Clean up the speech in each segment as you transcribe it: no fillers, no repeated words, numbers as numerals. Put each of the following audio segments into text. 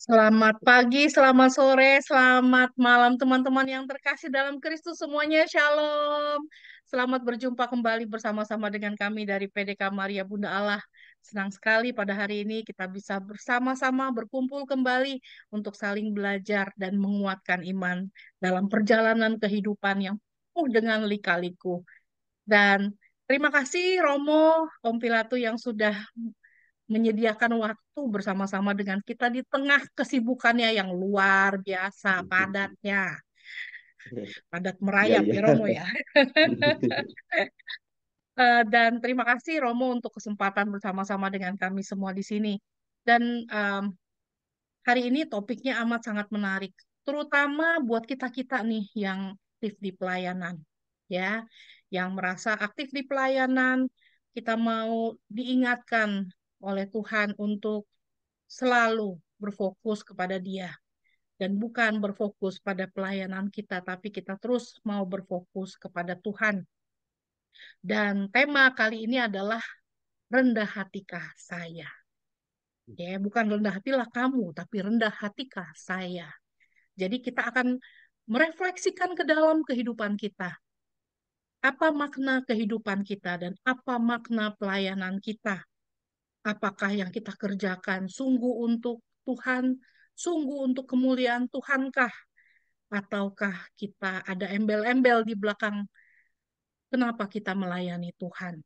Selamat pagi, selamat sore, selamat malam teman-teman yang terkasih dalam Kristus semuanya. Shalom. Selamat berjumpa kembali bersama-sama dengan kami dari PDK Maria Bunda Allah. Senang sekali pada hari ini kita bisa bersama-sama berkumpul kembali untuk saling belajar dan menguatkan iman dalam perjalanan kehidupan yang penuh dengan lika-liku. Dan terima kasih Romo, Om Pilatu yang sudah menyediakan waktu bersama-sama dengan kita di tengah kesibukannya yang luar biasa padatnya, padat Iya, merayap iya. ya Romo ya. Dan terima kasih Romo untuk kesempatan bersama-sama dengan kami semua di sini. Dan em, hari ini topiknya amat sangat menarik, terutama buat kita-kita nih yang aktif di pelayanan, ya, yang merasa aktif di pelayanan, kita mau diingatkan oleh Tuhan untuk selalu berfokus kepada Dia dan bukan berfokus pada pelayanan kita, tapi kita terus mau berfokus kepada Tuhan. Dan tema kali ini adalah rendah hatikah saya. Ya, bukan rendah hatilah kamu, tapi rendah hatikah saya. Jadi kita akan merefleksikan ke dalam kehidupan kita. Apa makna kehidupan kita dan apa makna pelayanan kita? Apakah yang kita kerjakan sungguh untuk Tuhan, sungguh untuk kemuliaan Tuhankah? Ataukah kita ada embel-embel di belakang kenapa kita melayani Tuhan?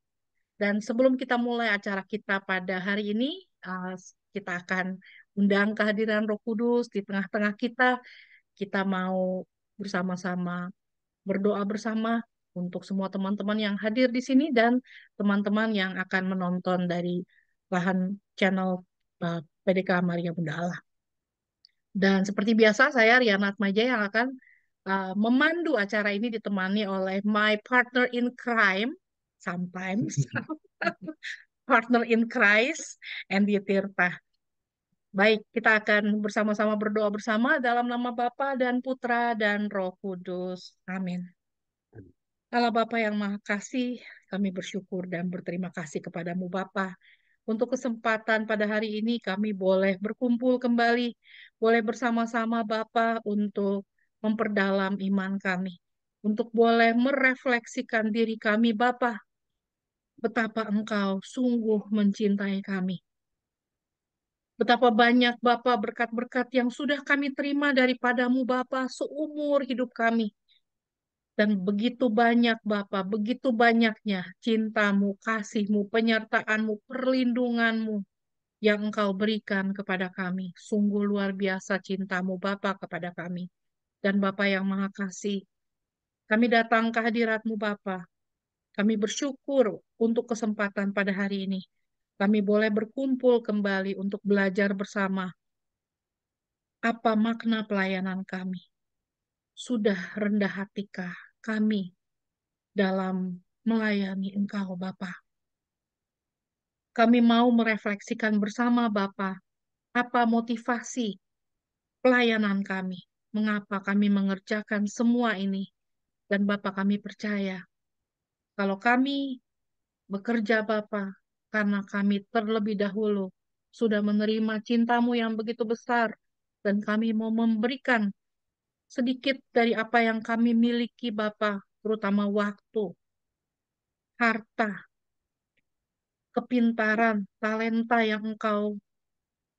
Dan sebelum kita mulai acara kita pada hari ini, uh, kita akan undang kehadiran Roh Kudus di tengah-tengah kita. Kita mau bersama-sama berdoa bersama untuk semua teman-teman yang hadir di sini dan teman-teman yang akan menonton dari lahan channel PDK Maria Bunda Allah. Dan seperti biasa, saya Riana Atmaja yang akan memandu acara ini ditemani oleh my partner in crime, sometimes partner in Christ, Andy Tirta. Baik, kita akan bersama-sama berdoa bersama dalam nama Bapa dan Putra dan Roh Kudus. Amin. Allah Bapa yang Maha Kasih, kami bersyukur dan berterima kasih kepadamu Bapa. Untuk kesempatan pada hari ini kami boleh berkumpul kembali, boleh bersama-sama Bapa untuk memperdalam iman kami, untuk boleh merefleksikan diri kami Bapa, betapa Engkau sungguh mencintai kami. Betapa banyak Bapa berkat-berkat yang sudah kami terima daripadamu Bapa seumur hidup kami. Dan begitu banyak Bapa, begitu banyaknya cintamu, kasihmu, penyertaanmu, perlindunganmu yang Engkau berikan kepada kami. Sungguh luar biasa cintamu Bapa kepada kami. Dan Bapa yang Maha Kasih, kami datang ke hadiratmu Bapa. Kami bersyukur untuk kesempatan pada hari ini. Kami boleh berkumpul kembali untuk belajar bersama apa makna pelayanan kami. Sudah rendah hatikah kami dalam melayani Engkau Bapa. Kami mau merefleksikan bersama Bapa apa motivasi pelayanan kami, mengapa kami mengerjakan semua ini. Dan Bapa kami percaya, kalau kami bekerja Bapa, karena kami terlebih dahulu sudah menerima cintamu yang begitu besar, dan kami mau memberikan sedikit dari apa yang kami miliki Bapa, terutama waktu, harta, kepintaran, talenta yang Engkau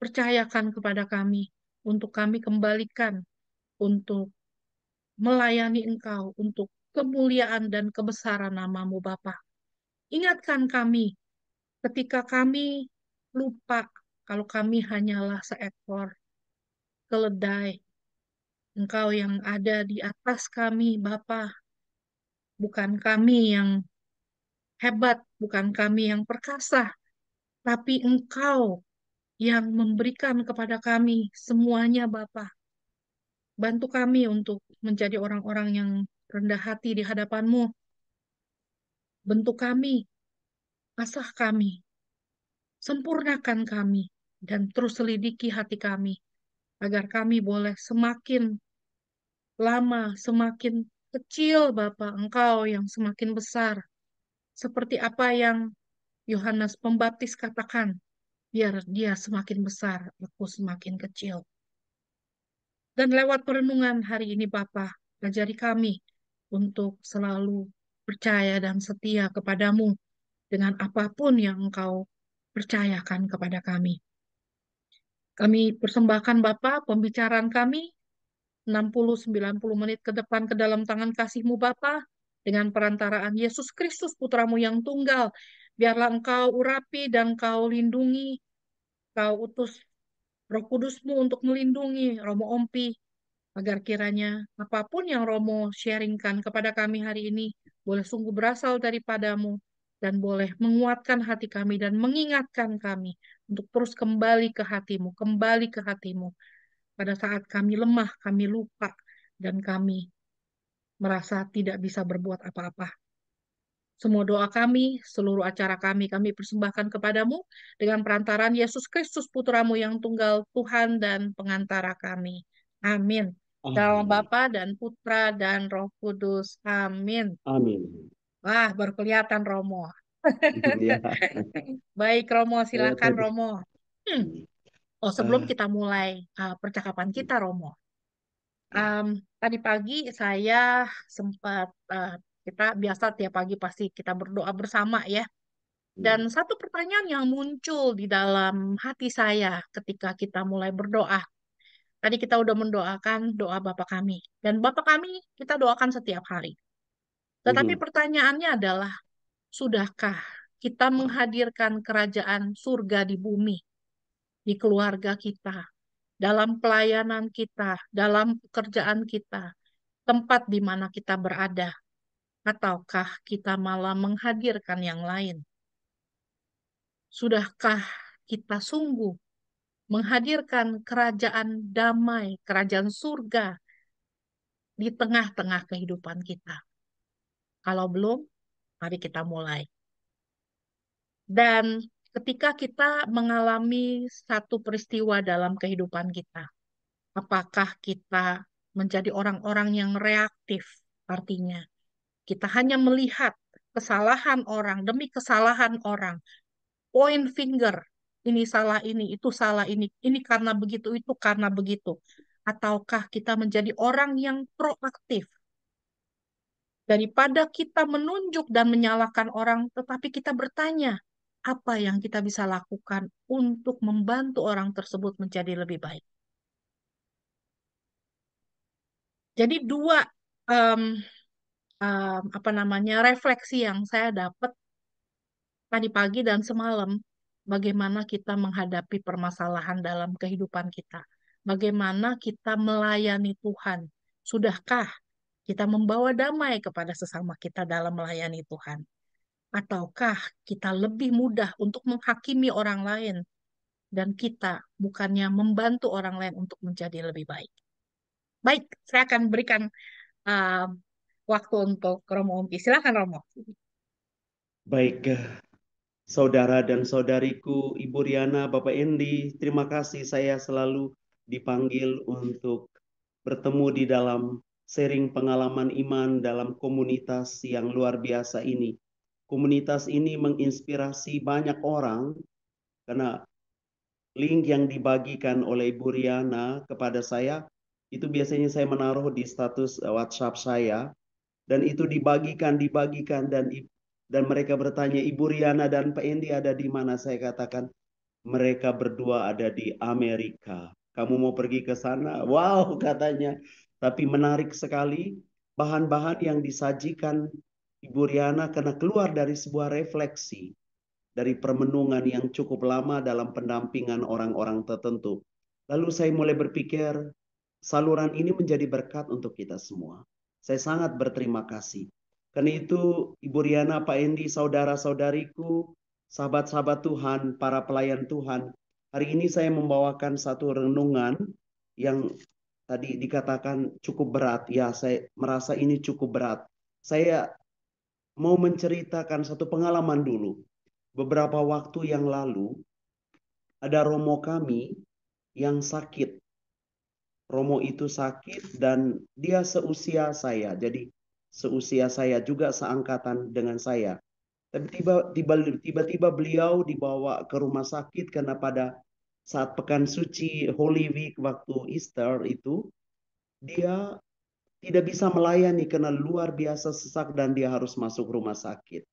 percayakan kepada kami, untuk kami kembalikan, untuk melayani Engkau, untuk kemuliaan dan kebesaran namamu Bapa. Ingatkan kami ketika kami lupa kalau kami hanyalah seekor keledai. Engkau yang ada di atas kami, Bapa. Bukan kami yang hebat, bukan kami yang perkasa, tapi Engkau yang memberikan kepada kami semuanya, Bapa. Bantu kami untuk menjadi orang-orang yang rendah hati di hadapan-Mu. Bentuk kami, asah kami, sempurnakan kami, dan terus selidiki hati kami, agar kami boleh semakin lama, semakin kecil, Bapa, Engkau yang semakin besar. Seperti apa yang Yohanes Pembaptis katakan, biar dia semakin besar, aku semakin kecil. Dan lewat perenungan hari ini Bapa, ajari kami untuk selalu percaya dan setia kepadamu dengan apapun yang Engkau percayakan kepada kami. Kami persembahkan Bapa pembicaraan kami 60-90 menit ke depan ke dalam tangan kasih-Mu Bapa, dengan perantaraan Yesus Kristus Putramu yang tunggal. Biarlah Engkau urapi dan Engkau lindungi, Kau utus Roh Kudus-Mu untuk melindungi Romo Ompi, agar kiranya apapun yang Romo sharingkan kepada kami hari ini boleh sungguh berasal daripadamu dan boleh menguatkan hati kami dan mengingatkan kami untuk terus kembali ke hatimu, kembali ke hatimu pada saat kami lemah, kami lupa, dan kami merasa tidak bisa berbuat apa-apa. Semua doa kami, seluruh acara kami persembahkan kepadamu dengan perantaraan Yesus Kristus Putramu yang tunggal, Tuhan dan pengantara kami. Amin. Dalam Amin. Bapa dan Putra dan Roh Kudus. Amin. Amin. Wah, baru kelihatan Romo. Ya, Baik, Romo. saya Silakan, tadi. Romo. Hmm. Oh, sebelum eh, kita mulai percakapan kita, Romo. Em, Tadi pagi saya sempat, kita biasa tiap pagi pasti kita berdoa bersama ya. Dan satu pertanyaan yang muncul di dalam hati saya ketika kita mulai berdoa. Tadi kita udah mendoakan doa Bapa kami. Dan Bapa kami kita doakan setiap hari. Tetapi pertanyaannya adalah, sudahkah kita menghadirkan kerajaan surga di bumi, di keluarga kita, dalam pelayanan kita, dalam pekerjaan kita, tempat di mana kita berada? Ataukah kita malah menghadirkan yang lain? Sudahkah kita sungguh menghadirkan kerajaan damai, kerajaan surga di tengah-tengah kehidupan kita? Kalau belum, mari kita mulai. Dan ketika kita mengalami satu peristiwa dalam kehidupan kita, apakah kita menjadi orang-orang yang reaktif? Artinya, kita hanya melihat kesalahan orang demi kesalahan orang, point finger, ini salah ini karena begitu, itu karena begitu. Ataukah kita menjadi orang yang proaktif, daripada kita menunjuk dan menyalahkan orang, tetapi kita bertanya, apa yang kita bisa lakukan untuk membantu orang tersebut menjadi lebih baik. Jadi dua em, apa namanya refleksi yang saya dapat tadi pagi dan semalam, bagaimana kita menghadapi permasalahan dalam kehidupan kita. Bagaimana kita melayani Tuhan. Sudahkah kita membawa damai kepada sesama kita dalam melayani Tuhan? Ataukah kita lebih mudah untuk menghakimi orang lain dan kita bukannya membantu orang lain untuk menjadi lebih baik? Baik, saya akan berikan uh, waktu untuk Romo Umpi. Silakan Romo. Baik, saudara dan saudariku, Ibu Riana, Bapak Endi, terima kasih saya selalu dipanggil untuk bertemu di dalam sharing pengalaman iman dalam komunitas yang luar biasa ini. Komunitas ini menginspirasi banyak orang karena link yang dibagikan oleh Ibu Riana kepada saya, itu biasanya saya menaruh di status WhatsApp saya, dan itu dibagikan dan mereka bertanya, Ibu Riana dan Pak Endi ada di mana? Saya katakan mereka berdua ada di Amerika. Kamu mau pergi ke sana? Wow, katanya. Tapi menarik sekali bahan-bahan yang disajikan Ibu Riana karena keluar dari sebuah refleksi dari permenungan yang cukup lama dalam pendampingan orang-orang tertentu. Lalu saya mulai berpikir, saluran ini menjadi berkat untuk kita semua. Saya sangat berterima kasih. Karena itu, Ibu Riana, Pak Endi, saudara-saudariku, sahabat-sahabat Tuhan, para pelayan Tuhan, hari ini saya membawakan satu renungan yang tadi dikatakan cukup berat. Ya, saya merasa ini cukup berat. Saya mau menceritakan satu pengalaman dulu. Beberapa waktu yang lalu, ada romo kami yang sakit. Romo itu sakit dan dia seusia saya. Jadi seusia saya juga seangkatan dengan saya. Tapi tiba-tiba beliau dibawa ke rumah sakit karena pada saat pekan suci Holy Week waktu Easter itu, dia tidak bisa melayani karena luar biasa sesak dan dia harus masuk rumah sakit.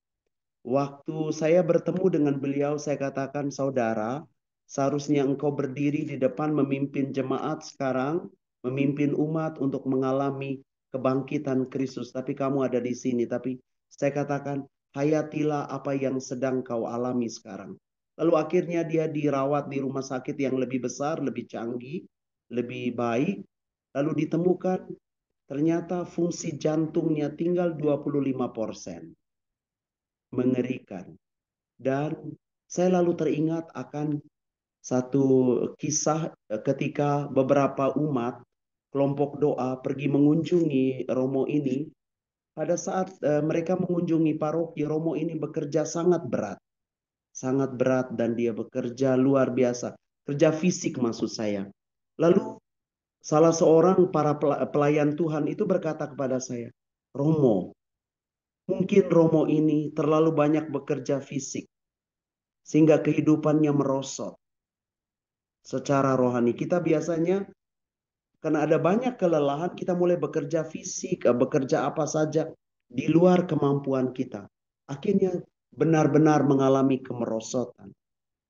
Waktu saya bertemu dengan beliau, saya katakan, saudara, seharusnya engkau berdiri di depan memimpin jemaat sekarang, memimpin umat untuk mengalami kebangkitan Kristus. Tapi kamu ada di sini. Tapi saya katakan, hayatilah apa yang sedang kau alami sekarang. Lalu akhirnya dia dirawat di rumah sakit yang lebih besar, lebih canggih, lebih baik. Lalu ditemukan ternyata fungsi jantungnya tinggal 25%. Mengerikan. Dan saya lalu teringat akan satu kisah ketika beberapa umat kelompok doa pergi mengunjungi Romo ini. Pada saat mereka mengunjungi paroki, Romo ini bekerja sangat berat dan dia bekerja luar biasa, kerja fisik maksud saya. Lalu salah seorang para pelayan Tuhan itu berkata kepada saya, Romo, mungkin Romo ini terlalu banyak bekerja fisik sehingga kehidupannya merosot secara rohani. Kita biasanya karena ada banyak kelelahan, kita mulai bekerja fisik, bekerja apa saja di luar kemampuan kita. Akhirnya benar-benar mengalami kemerosotan.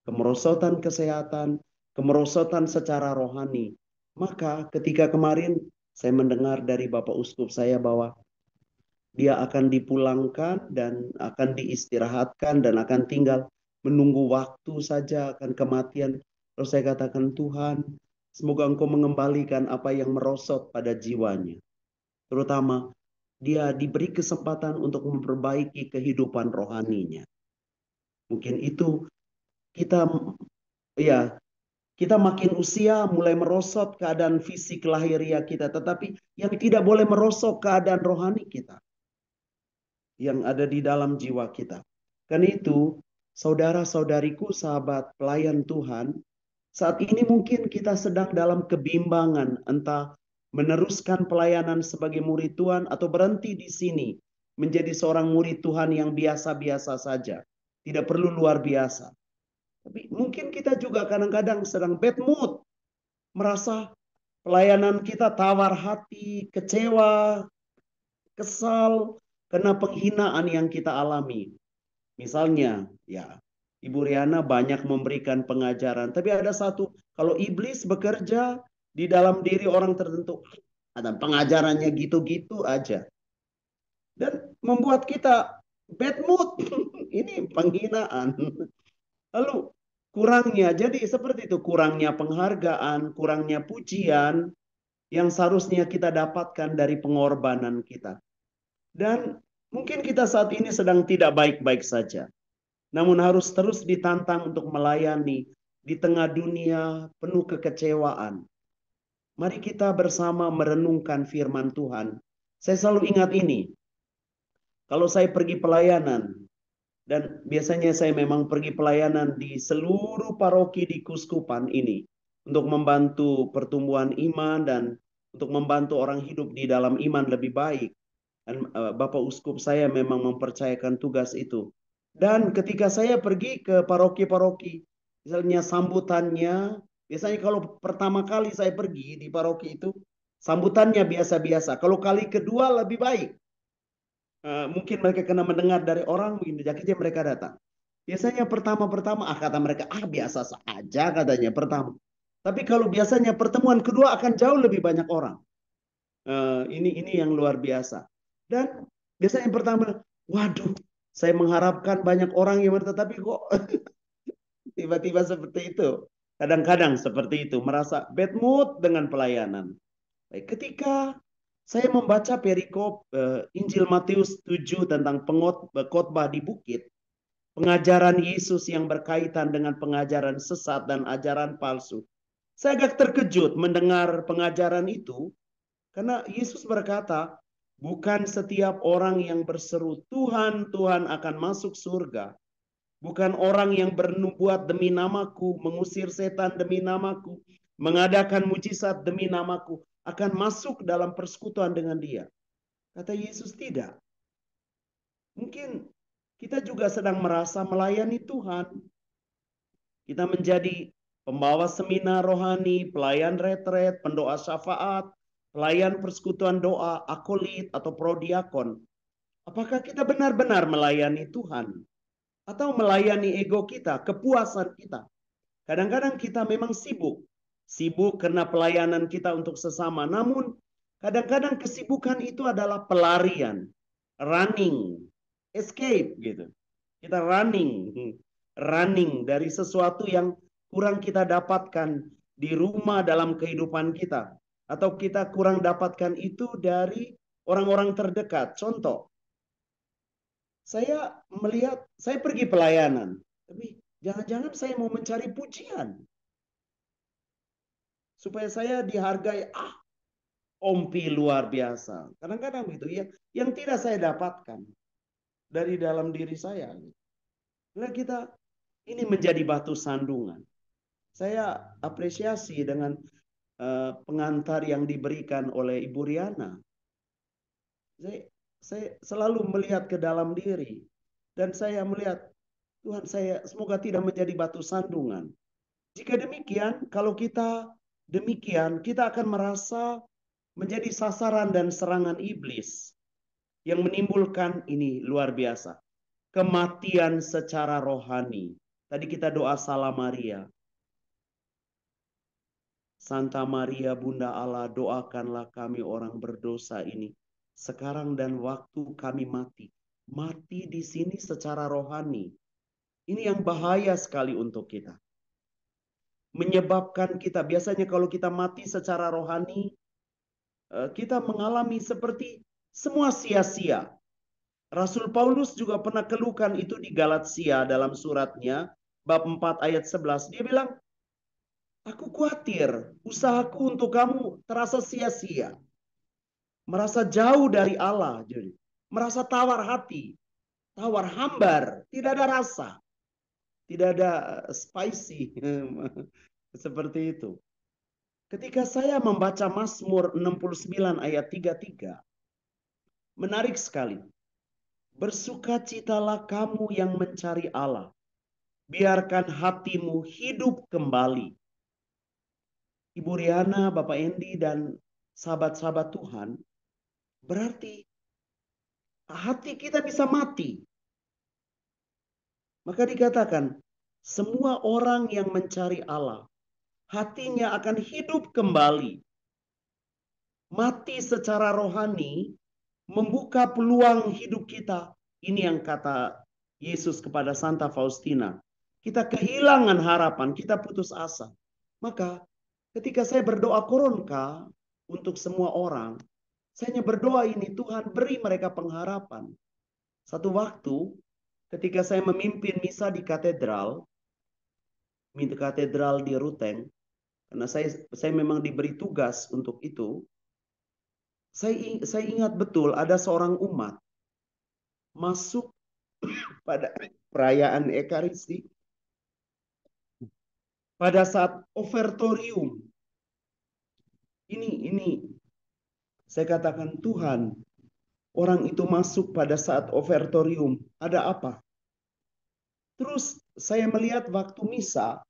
Kemerosotan kesehatan, kemerosotan secara rohani. Maka ketika kemarin saya mendengar dari Bapak Uskup saya bahwa dia akan dipulangkan dan akan diistirahatkan dan akan tinggal menunggu waktu saja akan kematian. Terus saya katakan, Tuhan, semoga Engkau mengembalikan apa yang merosot pada jiwanya. Terutama dia diberi kesempatan untuk memperbaiki kehidupan rohaninya. Mungkin itu kita ya kita makin usia mulai merosot keadaan fisik lahiriah kita, tetapi yang tidak boleh merosot keadaan rohani kita yang ada di dalam jiwa kita. Karena itu, saudara-saudariku, sahabat pelayan Tuhan, saat ini mungkin kita sedang dalam kebimbangan, entah meneruskan pelayanan sebagai murid Tuhan atau berhenti di sini menjadi seorang murid Tuhan yang biasa-biasa saja. Tidak perlu luar biasa. Tapi mungkin kita juga kadang-kadang sedang bad mood, merasa pelayanan kita tawar hati, kecewa, kesal karena penghinaan yang kita alami. Misalnya, ya, Ibu Riana banyak memberikan pengajaran, tapi ada satu, kalau iblis bekerja di dalam diri orang tertentu, ada pengajarannya gitu-gitu aja. Dan membuat kita bad mood. Ini penghinaan. Lalu kurangnya, jadi seperti itu, kurangnya penghargaan, kurangnya pujian yang seharusnya kita dapatkan dari pengorbanan kita. Dan mungkin kita saat ini sedang tidak baik-baik saja. Namun harus terus ditantang untuk melayani di tengah dunia penuh kekecewaan. Mari kita bersama merenungkan firman Tuhan. Saya selalu ingat ini. Kalau saya pergi pelayanan, dan biasanya saya memang pergi pelayanan di seluruh paroki di Kuskupan ini. Untuk membantu pertumbuhan iman dan untuk membantu orang hidup di dalam iman lebih baik. Dan Bapak Uskup saya memang mempercayakan tugas itu. Dan ketika saya pergi ke paroki-paroki, misalnya sambutannya, biasanya kalau pertama kali saya pergi di paroki itu, sambutannya biasa-biasa. Kalau kali kedua lebih baik. Mungkin mereka kena mendengar dari orang, mungkin akhirnya mereka datang. Biasanya pertama-pertama, kata mereka, biasa saja katanya pertama. Tapi kalau biasanya pertemuan kedua akan jauh lebih banyak orang. Ini yang luar biasa. Dan biasanya yang pertama, waduh, saya mengharapkan banyak orang yang tetapi kok tiba-tiba seperti itu. Kadang-kadang seperti itu, merasa bad mood dengan pelayanan. Baik, ketika saya membaca perikop Injil Matius 7 tentang khotbah di bukit, pengajaran Yesus yang berkaitan dengan pengajaran sesat dan ajaran palsu. Saya agak terkejut mendengar pengajaran itu, karena Yesus berkata, bukan setiap orang yang berseru, Tuhan, Tuhan akan masuk surga. Bukan orang yang bernubuat demi namaku, mengusir setan demi namaku, mengadakan mujizat demi namaku, akan masuk dalam persekutuan dengan dia. Kata Yesus, tidak. Mungkin kita juga sedang merasa melayani Tuhan. Kita menjadi pembawa seminar rohani, pelayan retret, pendoa syafaat, pelayan persekutuan doa, akolit, atau prodiakon, apakah kita benar-benar melayani Tuhan? Atau melayani ego kita, kepuasan kita? Kadang-kadang kita memang sibuk. Sibuk karena pelayanan kita untuk sesama. Namun kadang-kadang kesibukan itu adalah pelarian. Running. Escape gitu. Kita running. Running dari sesuatu yang kurang kita dapatkan di rumah dalam kehidupan kita. Atau kita kurang dapatkan itu dari orang-orang terdekat. Contoh, saya melihat, saya pergi pelayanan. Tapi jangan-jangan saya mau mencari pujian. Supaya saya dihargai. Ompi luar biasa. Kadang-kadang itu ya, yang tidak saya dapatkan dari dalam diri saya. Karena kita ini menjadi batu sandungan. Saya apresiasi dengan pengantar yang diberikan oleh Ibu Riana. Saya selalu melihat ke dalam diri. Dan saya melihat, Tuhan, saya semoga tidak menjadi batu sandungan. Jika demikian, kalau kita demikian, kita akan merasa menjadi sasaran dan serangan iblis yang menimbulkan ini luar biasa. Kematian secara rohani. Tadi kita doa Salam Maria. Santa Maria Bunda Allah, doakanlah kami orang berdosa ini sekarang dan waktu kami mati. Mati di sini secara rohani. Ini yang bahaya sekali untuk kita. Menyebabkan kita, biasanya kalau kita mati secara rohani, kita mengalami seperti semua sia-sia. Rasul Paulus juga pernah keluhkan itu di Galatia dalam suratnya, bab 4 ayat 11. Dia bilang, aku khawatir usahaku untuk kamu terasa sia-sia. Merasa jauh dari Allah. Jadi, merasa tawar hati, tawar hambar, tidak ada rasa. Tidak ada spicy. Seperti itu. Ketika saya membaca Mazmur 69 ayat 33, menarik sekali. Bersukacitalah kamu yang mencari Allah. Biarkan hatimu hidup kembali. Ibu Riana, Bapak Endi, dan sahabat-sahabat Tuhan, berarti hati kita bisa mati. Maka dikatakan, semua orang yang mencari Allah, hatinya akan hidup kembali. Mati secara rohani, membuka peluang hidup kita. Ini yang kata Yesus kepada Santa Faustina. Kita kehilangan harapan, kita putus asa. Maka ketika saya berdoa koronka untuk semua orang, saya hanya berdoa ini, Tuhan beri mereka pengharapan. Satu waktu ketika saya memimpin misa di katedral di Ruteng, karena saya memang diberi tugas untuk itu, saya ingat betul ada seorang umat masuk pada perayaan Ekaristi pada saat ofertorium. Ini saya katakan, Tuhan, orang itu masuk pada saat ofertorium, ada apa? Terus saya melihat waktu misa,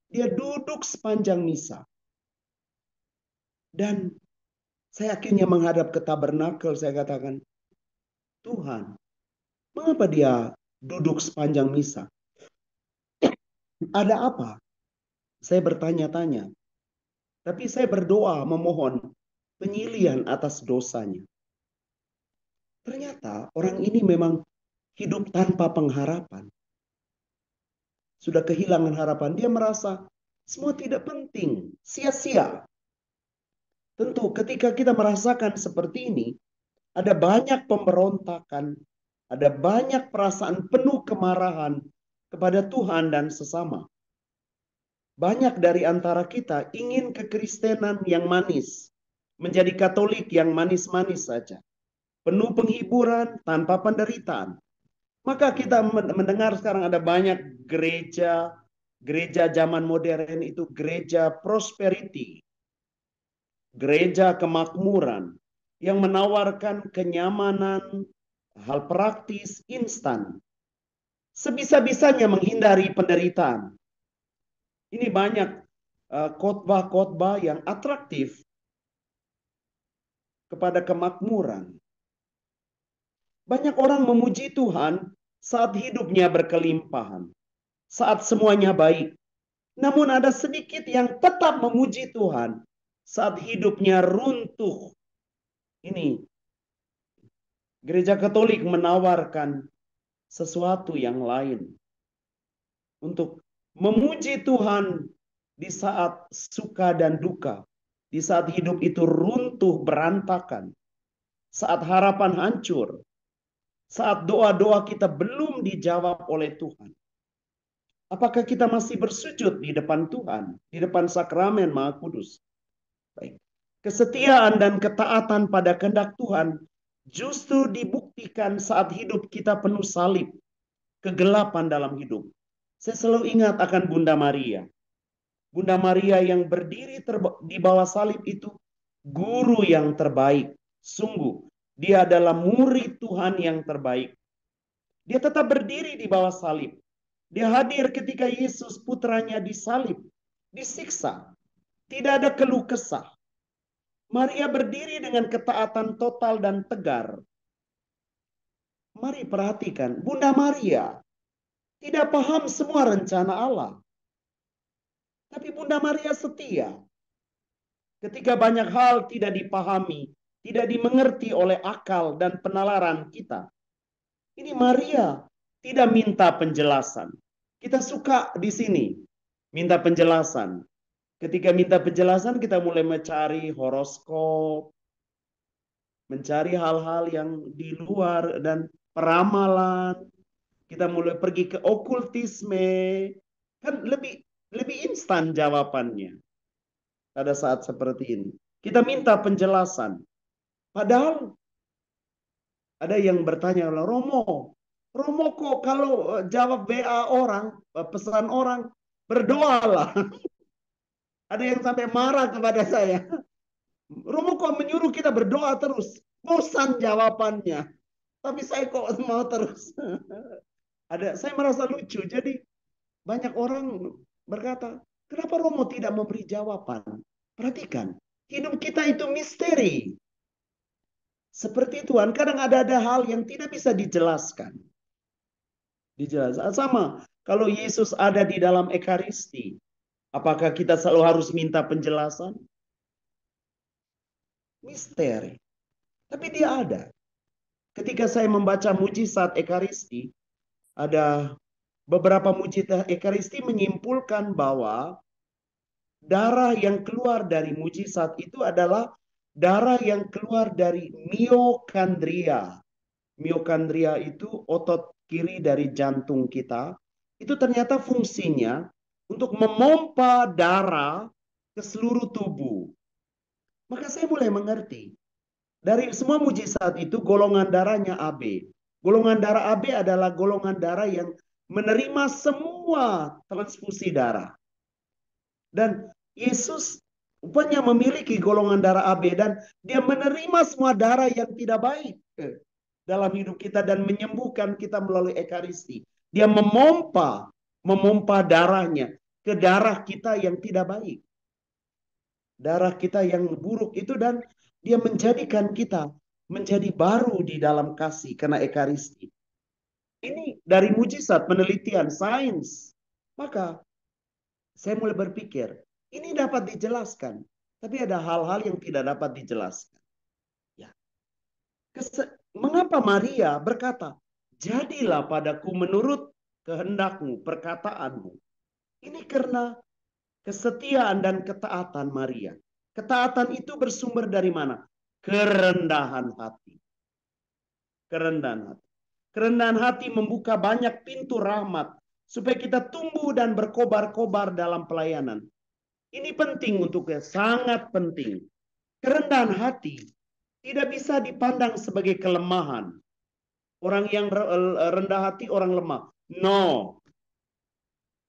dia duduk sepanjang misa. Dan saya akhirnya menghadap ke tabernakel, saya katakan, Tuhan, mengapa dia duduk sepanjang misa? Ada apa? Saya bertanya-tanya. Tapi saya berdoa memohon penyilihan atas dosanya. Ternyata orang ini memang hidup tanpa pengharapan. Sudah kehilangan harapan. Dia merasa semua tidak penting, sia-sia. Tentu ketika kita merasakan seperti ini, ada banyak pemberontakan, ada banyak perasaan penuh kemarahan kepada Tuhan dan sesama. Banyak dari antara kita ingin kekristenan yang manis, menjadi Katolik yang manis-manis saja, penuh penghiburan tanpa penderitaan. Maka kita mendengar sekarang ada banyak gereja zaman modern itu gereja prosperity, gereja kemakmuran yang menawarkan kenyamanan, hal praktis, instan. Sebisa-bisanya menghindari penderitaan. Ini banyak khotbah-khotbah yang atraktif. kepada kemakmuran. Banyak orang memuji Tuhan saat hidupnya berkelimpahan, saat semuanya baik. Namun ada sedikit yang tetap memuji Tuhan saat hidupnya runtuh. Ini Gereja Katolik menawarkan sesuatu yang lain untuk memuji Tuhan di saat suka dan duka, di saat hidup itu runtuh berantakan, saat harapan hancur, saat doa-doa kita belum dijawab oleh Tuhan. Apakah kita masih bersujud di depan Tuhan, di depan sakramen Maha Kudus? Baik. Kesetiaan dan ketaatan pada kehendak Tuhan justru dibuktikan saat hidup kita penuh salib, kegelapan dalam hidup. Saya selalu ingat akan Bunda Maria. Bunda Maria yang berdiri di bawah salib itu guru yang terbaik. Sungguh, dia adalah murid Tuhan yang terbaik. Dia tetap berdiri di bawah salib. Dia hadir ketika Yesus putranya disalib, disiksa. Tidak ada keluh kesah. Maria berdiri dengan ketaatan total dan tegar. Mari perhatikan, Bunda Maria tidak paham semua rencana Allah. Tapi Bunda Maria setia. Ketika banyak hal tidak dipahami, tidak dimengerti oleh akal dan penalaran kita. Ini Maria tidak minta penjelasan. Kita suka di sini minta penjelasan. Ketika minta penjelasan, kita mulai mencari horoskop, mencari hal-hal yang di luar dan peramalan. Kita mulai pergi ke okultisme. Kan lebih instan jawabannya pada saat seperti ini. Kita minta penjelasan. Padahal ada yang bertanya, Romo, Romo kok kalau jawab WA orang, pesan orang, berdoalah. Ada yang sampai marah kepada saya. Romo kok menyuruh kita berdoa terus. Bosan jawabannya. Tapi saya kok mau terus. Saya merasa lucu. Jadi banyak orang berkata, kenapa Romo tidak memberi jawaban? Perhatikan, hidup kita itu misteri. Seperti Tuhan, kadang ada hal yang tidak bisa dijelaskan. Dijelaskan. Sama, kalau Yesus ada di dalam Ekaristi, apakah kita selalu harus minta penjelasan? Misteri. Tapi dia ada. Ketika saya membaca mujizat Ekaristi, ada beberapa mujizat Ekaristi menyimpulkan bahwa darah yang keluar dari mujizat itu adalah darah yang keluar dari miokandria. Miokandria itu otot kiri dari jantung kita. Itu ternyata fungsinya untuk memompa darah ke seluruh tubuh. Maka saya mulai mengerti. Dari semua mujizat itu golongan darahnya AB. Golongan darah AB adalah golongan darah yang menerima semua transfusi darah. Dan Yesus rupanya memiliki golongan darah AB dan dia menerima semua darah yang tidak baik dalam hidup kita dan menyembuhkan kita melalui Ekaristi. Dia memompa darahnya ke darah kita yang tidak baik. Darah kita yang buruk itu dan dia menjadikan kita menjadi baru di dalam kasih karena Ekaristi. Ini dari mujizat penelitian sains. Maka saya mulai berpikir, ini dapat dijelaskan. Tapi ada hal-hal yang tidak dapat dijelaskan. Ya. Mengapa Maria berkata, jadilah padaku menurut kehendakmu, perkataanmu. Ini karena kesetiaan dan ketaatan Maria. Ketaatan itu bersumber dari mana? Kerendahan hati. Kerendahan hati. Kerendahan hati membuka banyak pintu rahmat supaya kita tumbuh dan berkobar-kobar dalam pelayanan. Ini penting untuknya, sangat penting. Kerendahan hati tidak bisa dipandang sebagai kelemahan. Orang yang rendah hati orang lemah. No.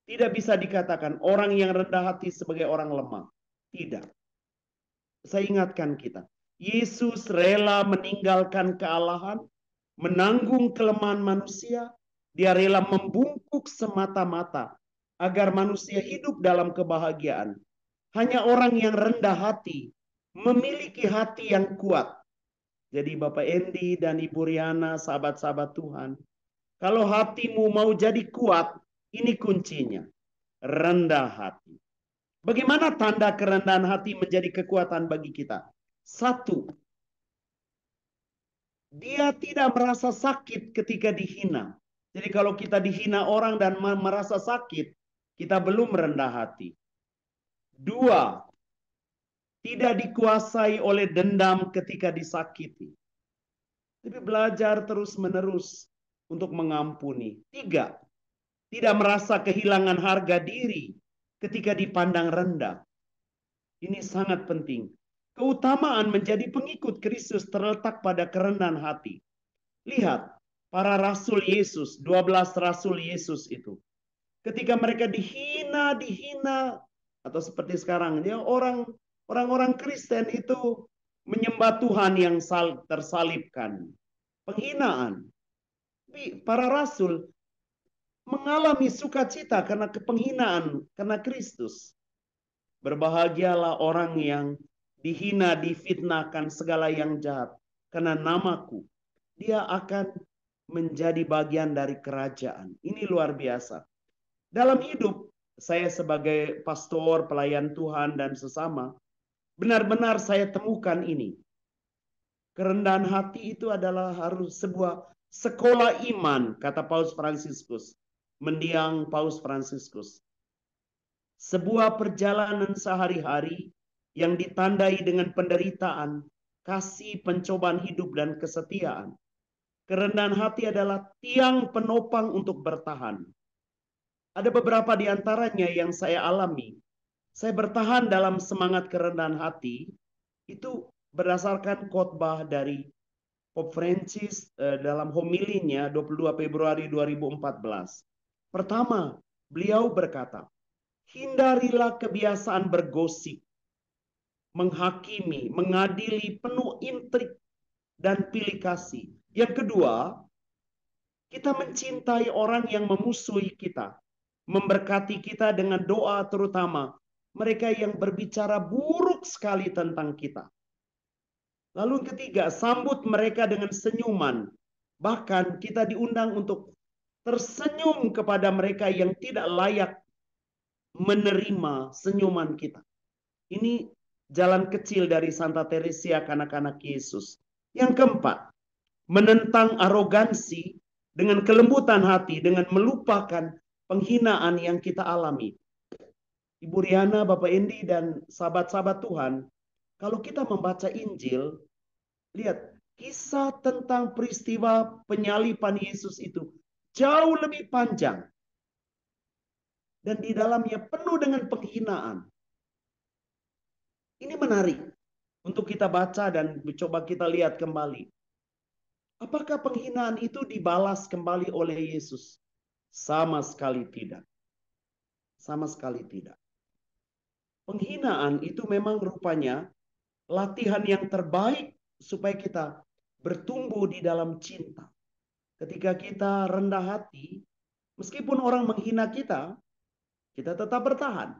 Tidak bisa dikatakan orang yang rendah hati sebagai orang lemah. Tidak. Saya ingatkan kita. Yesus rela meninggalkan kealahan, menanggung kelemahan manusia. Dia rela membungkuk semata-mata agar manusia hidup dalam kebahagiaan. Hanya orang yang rendah hati memiliki hati yang kuat. Jadi Bapak Endi dan Ibu Riana, sahabat-sahabat Tuhan, kalau hatimu mau jadi kuat, ini kuncinya, rendah hati. Bagaimana tanda kerendahan hati menjadi kekuatan bagi kita? Satu, dia tidak merasa sakit ketika dihina. Jadi kalau kita dihina orang dan merasa sakit, kita belum rendah hati. Dua, tidak dikuasai oleh dendam ketika disakiti. Tapi belajar terus-menerus untuk mengampuni. Tiga, tidak merasa kehilangan harga diri ketika dipandang rendah. Ini sangat penting. Keutamaan menjadi pengikut Kristus terletak pada kerendahan hati. Lihat, para rasul Yesus, 12 rasul Yesus itu. Ketika mereka dihina, atau seperti sekarang, dia orang-orang Kristen itu menyembah Tuhan yang tersalibkan. Penghinaan. Tapi para rasul mengalami sukacita karena penghinaan, karena Kristus. Berbahagialah orang yang dihina, difitnahkan segala yang jahat. Karena namaku, dia akan menjadi bagian dari kerajaan. Ini luar biasa. Dalam hidup, saya sebagai pastor, pelayan Tuhan, dan sesama, benar-benar saya temukan ini. Kerendahan hati itu adalah harus sebuah sekolah iman, kata Paus Fransiskus. Mendiang Paus Fransiskus. Sebuah perjalanan sehari-hari yang ditandai dengan penderitaan, kasih, pencobaan hidup, dan kesetiaan. Kerendahan hati adalah tiang penopang untuk bertahan. Ada beberapa di antaranya yang saya alami. Saya bertahan dalam semangat kerendahan hati, itu berdasarkan khotbah dari Pope Francis dalam homilinya 22 Februari 2014. Pertama, beliau berkata, hindarilah kebiasaan bergosip, menghakimi, mengadili penuh intrik dan pilih kasih. Yang kedua, kita mencintai orang yang memusuhi kita, memberkati kita dengan doa, terutama mereka yang berbicara buruk sekali tentang kita. Lalu yang ketiga, sambut mereka dengan senyuman. Bahkan kita diundang untuk tersenyum kepada mereka yang tidak layak menerima senyuman kita. Ini jalan kecil dari Santa Teresia kanak-kanak Yesus. Yang keempat, menentang arogansi dengan kelembutan hati, dengan melupakan penghinaan yang kita alami. Ibu Riana, Bapak Endi, dan sahabat-sahabat Tuhan, kalau kita membaca Injil, lihat, kisah tentang peristiwa penyaliban Yesus itu jauh lebih panjang. Dan di dalamnya penuh dengan penghinaan. Ini menarik untuk kita baca dan coba kita lihat kembali. Apakah penghinaan itu dibalas kembali oleh Yesus? Sama sekali tidak. Sama sekali tidak. Penghinaan itu memang rupanya latihan yang terbaik supaya kita bertumbuh di dalam cinta. Ketika kita rendah hati, meskipun orang menghina kita, kita tetap bertahan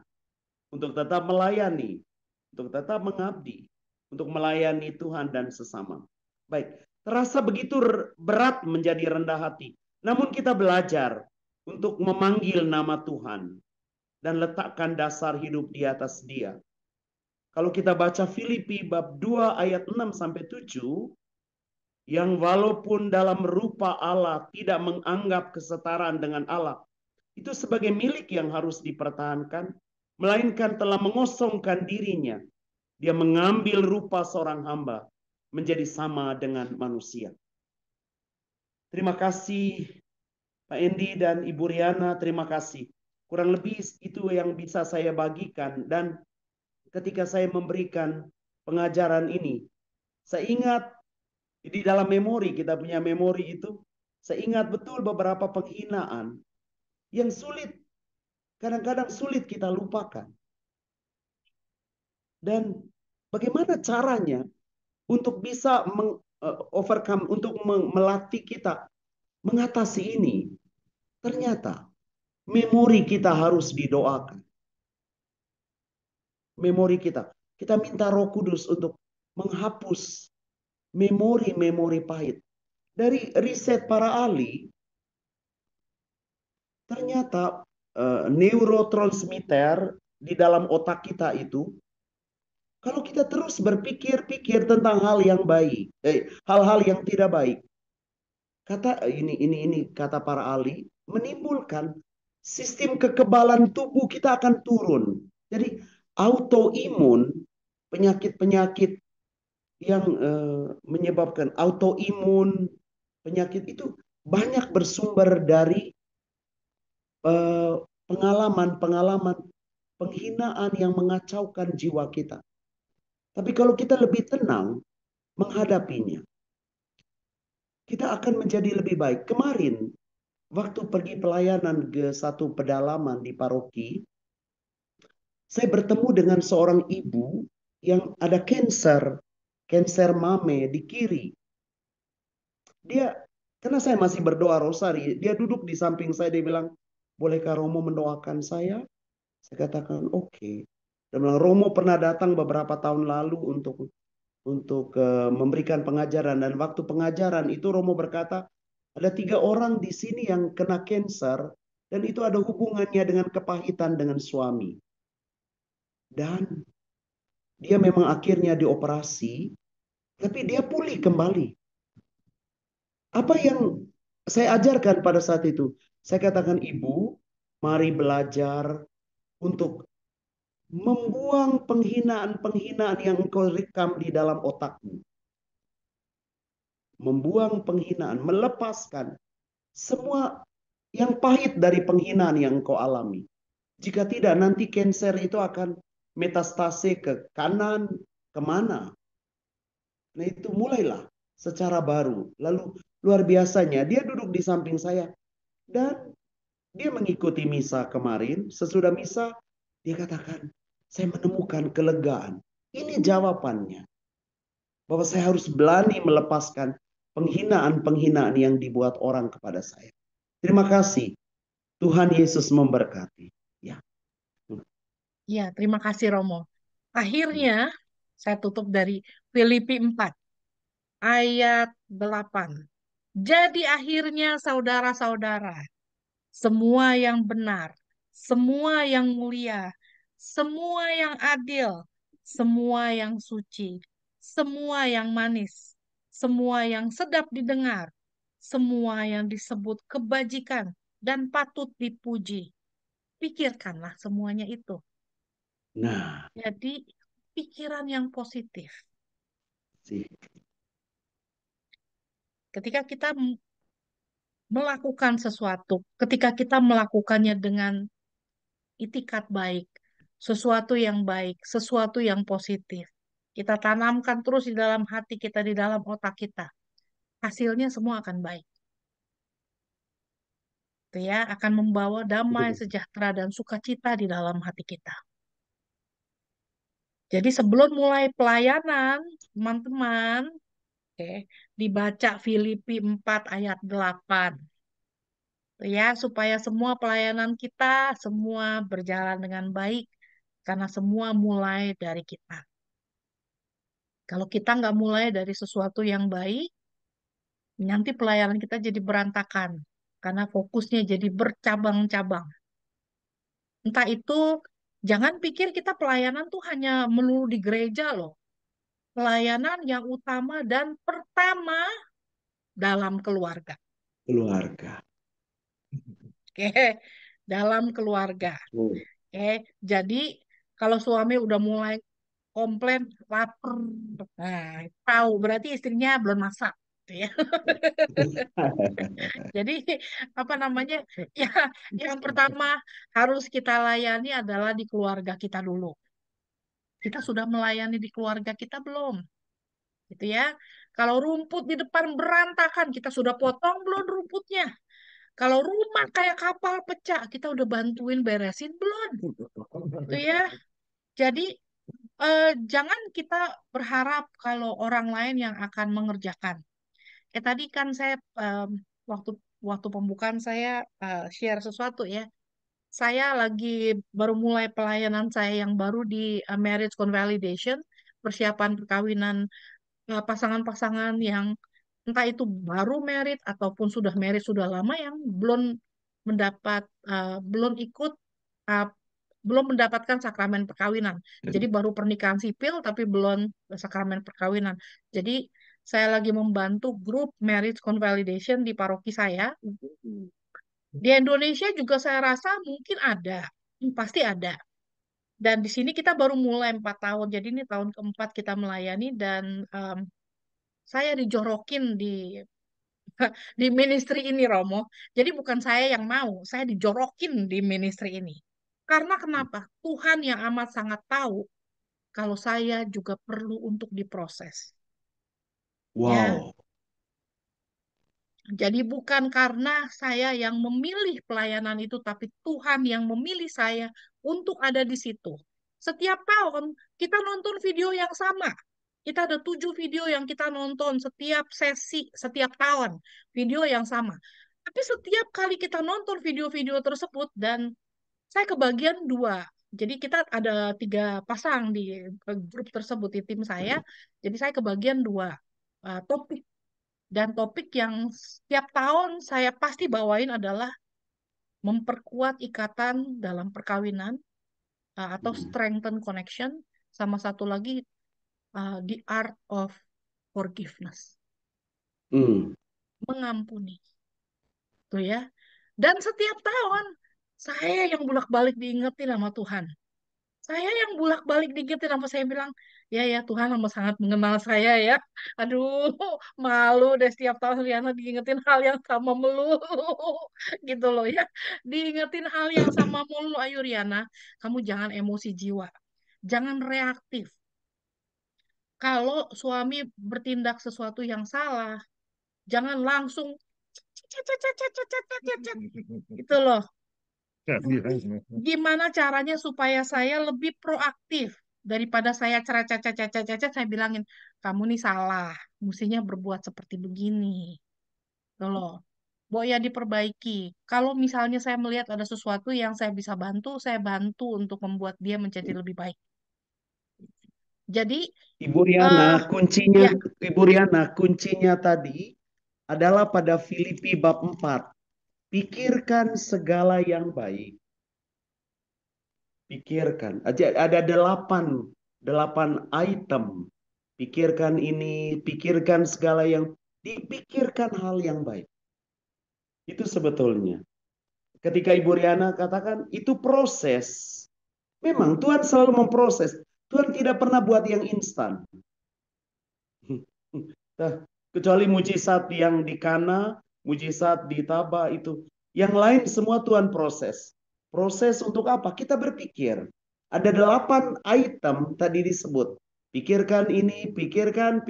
untuk tetap melayani, untuk tetap mengabdi, untuk melayani Tuhan dan sesama. Baik, terasa begitu berat menjadi rendah hati. Namun kita belajar untuk memanggil nama Tuhan dan letakkan dasar hidup di atas Dia. Kalau kita baca Filipi bab 2 ayat 6 sampai 7, yang walaupun dalam rupa Allah tidak menganggap kesetaraan dengan Allah itu sebagai milik yang harus dipertahankan, melainkan telah mengosongkan dirinya. Dia mengambil rupa seorang hamba, menjadi sama dengan manusia. Terima kasih Pak Endi dan Ibu Riana, terima kasih. Kurang lebih itu yang bisa saya bagikan. Dan ketika saya memberikan pengajaran ini, saya ingat di dalam memori, kita punya memori itu, saya ingat betul beberapa penghinaan yang sulit, kadang-kadang sulit kita lupakan. Dan bagaimana caranya untuk bisa overcome, untuk melatih kita mengatasi ini? Ternyata memori kita harus didoakan. Memori kita. Kita minta Roh Kudus untuk menghapus memori-memori pahit. Dari riset para ahli, ternyata neurotransmitter di dalam otak kita itu, kalau kita terus berpikir-pikir tentang hal yang baik, hal-hal yang tidak baik, kata ini kata para ahli menimbulkan sistem kekebalan tubuh kita akan turun. Jadi autoimun, penyakit-penyakit yang menyebabkan autoimun, penyakit itu banyak bersumber dari pengalaman-pengalaman penghinaan yang mengacaukan jiwa kita. Tapi kalau kita lebih tenang menghadapinya, kita akan menjadi lebih baik. Kemarin, waktu pergi pelayanan ke satu pedalaman di paroki, saya bertemu dengan seorang ibu yang ada kanker mame di kiri. Dia, karena saya masih berdoa rosari, dia duduk di samping saya, dia bilang, bolehkah Romo mendoakan saya? Saya katakan, oke. Dan bilang, Romo pernah datang beberapa tahun lalu untuk memberikan pengajaran, dan waktu pengajaran itu Romo berkata ada 3 orang di sini yang kena kanker dan itu ada hubungannya dengan kepahitan dengan suami, dan dia memang akhirnya dioperasi tapi dia pulih kembali. Apa yang saya ajarkan pada saat itu, saya katakan, ibu, mari belajar untuk membuang penghinaan-penghinaan yang engkau rekam di dalam otakmu. Membuang penghinaan, melepaskan semua yang pahit dari penghinaan yang engkau alami. Jika tidak, nanti kanker itu akan metastase ke kanan, kemana. Nah itu mulailah secara baru. Lalu luar biasanya, dia duduk di samping saya. Dan dia mengikuti misa kemarin. Sesudah misa, dia katakan, saya menemukan kelegaan. Ini jawabannya. Bahwa saya harus berani melepaskan penghinaan-penghinaan yang dibuat orang kepada saya. Terima kasih. Tuhan Yesus memberkati. Ya. Ya, terima kasih Romo. Akhirnya, saya tutup dari Filipi 4 ayat 8. Jadi akhirnya saudara-saudara, semua yang benar, semua yang mulia, semua yang adil, semua yang suci, semua yang manis, semua yang sedap didengar, semua yang disebut kebajikan dan patut dipuji. Pikirkanlah semuanya itu. Nah, Jadi, pikiran yang positif. sih. Ketika kita melakukan sesuatu, ketika kita melakukannya dengan itikat baik, sesuatu yang baik, sesuatu yang positif. Kita tanamkan terus di dalam hati kita, di dalam otak kita. Hasilnya semua akan baik. Itu ya, akan membawa damai, Betul. sejahtera, dan sukacita di dalam hati kita. Jadi sebelum mulai pelayanan, teman-teman, oke, dibaca Filipi 4 ayat 8. Ya, supaya semua pelayanan kita semua berjalan dengan baik karena semua mulai dari kita. Kalau kita nggak mulai dari sesuatu yang baik, nanti pelayanan kita jadi berantakan karena fokusnya jadi bercabang-cabang. Entah itu, jangan pikir kita pelayanan tuh hanya melulu di gereja loh. Pelayanan yang utama dan pertama dalam keluarga. Keluarga. Oke, dalam keluarga. Oh. Oke, jadi kalau suami udah mulai komplain lapar, nah tahu berarti istrinya belum masak, gitu ya. Jadi apa namanya? Ya, yang pertama harus kita layani adalah di keluarga kita dulu. Kita sudah melayani di keluarga kita belum? Gitu ya. Kalau rumput di depan berantakan, kita sudah potong belum rumputnya? Kalau rumah kayak kapal pecah, kita udah bantuin beresin belum? Gitu ya. Jadi jangan kita berharap kalau orang lain yang akan mengerjakan. Tadi kan saya waktu waktu pembukaan saya share sesuatu ya. Saya lagi baru mulai pelayanan saya yang baru di Marriage Convalidation, persiapan perkawinan pasangan-pasangan yang entah itu baru merit ataupun sudah merit sudah lama yang mendapat belum ikut uh, belum mendapatkan sakramen perkawinan. Jadi baru pernikahan sipil tapi belum sakramen perkawinan. Jadi saya lagi membantu grup marriage convalidation di paroki saya. Di Indonesia juga saya rasa mungkin ada, pasti ada. Dan di sini kita baru mulai 4 tahun, jadi ini tahun keempat kita melayani dan em, saya dijorokin di ministry ini, Romo. Jadi bukan saya yang mau, saya dijorokin di ministry ini. Karena kenapa? Tuhan yang amat sangat tahu kalau saya juga perlu untuk diproses. Ya, Wow. jadi bukan karena saya yang memilih pelayanan itu, tapi Tuhan yang memilih saya untuk ada di situ. Setiap tahun kita nonton video yang sama. Kita ada 7 video yang kita nonton setiap sesi, setiap tahun. Video yang sama. Tapi setiap kali kita nonton video-video tersebut dan saya kebagian dua. Jadi kita ada 3 pasang di grup tersebut di tim saya. Jadi saya kebagian dua topik dan topik yang setiap tahun saya pasti bawain adalah memperkuat ikatan dalam perkawinan atau strengthen connection. Sama satu lagi, the art of forgiveness. Hmm. Mengampuni. Tuh ya. Dan setiap tahun saya yang bolak-balik diingetin sama Tuhan. Saya yang bolak-balik diingetin sama saya bilang, ya ya Tuhan amat sangat mengenal saya ya. Aduh, malu deh setiap tahun Riana diingetin hal yang sama melulu. Gitu loh ya. Diingetin hal yang sama mulu. Ayo Riana, kamu jangan emosi jiwa. Jangan reaktif. Kalau suami bertindak sesuatu yang salah, jangan langsung gitu loh. Tapi gimana caranya supaya saya lebih proaktif daripada saya cacat saya bilangin kamu nih salah, mestinya berbuat seperti begini. Gitu loh. Bo ya diperbaiki. Kalau misalnya saya melihat ada sesuatu yang saya bisa bantu, saya bantu untuk membuat dia menjadi lebih baik. Jadi Ibu Riana, eh kuncinya ya, Ibu Riana, kuncinya tadi adalah pada Filipi bab 4. Pikirkan segala yang baik. Pikirkan. Ada delapan item. Pikirkan ini, pikirkan segala yang dipikirkan hal yang baik. Itu sebetulnya. Ketika Ibu Riana katakan itu proses. Memang Tuhan selalu memproses. Tuhan tidak pernah buat yang instan. Nah, kecuali mujizat yang di Kana, mujizat di Taba itu. Yang lain semua Tuhan proses. Proses untuk apa? Kita berpikir. Ada 8 item tadi disebut. Pikirkan ini, pikirkan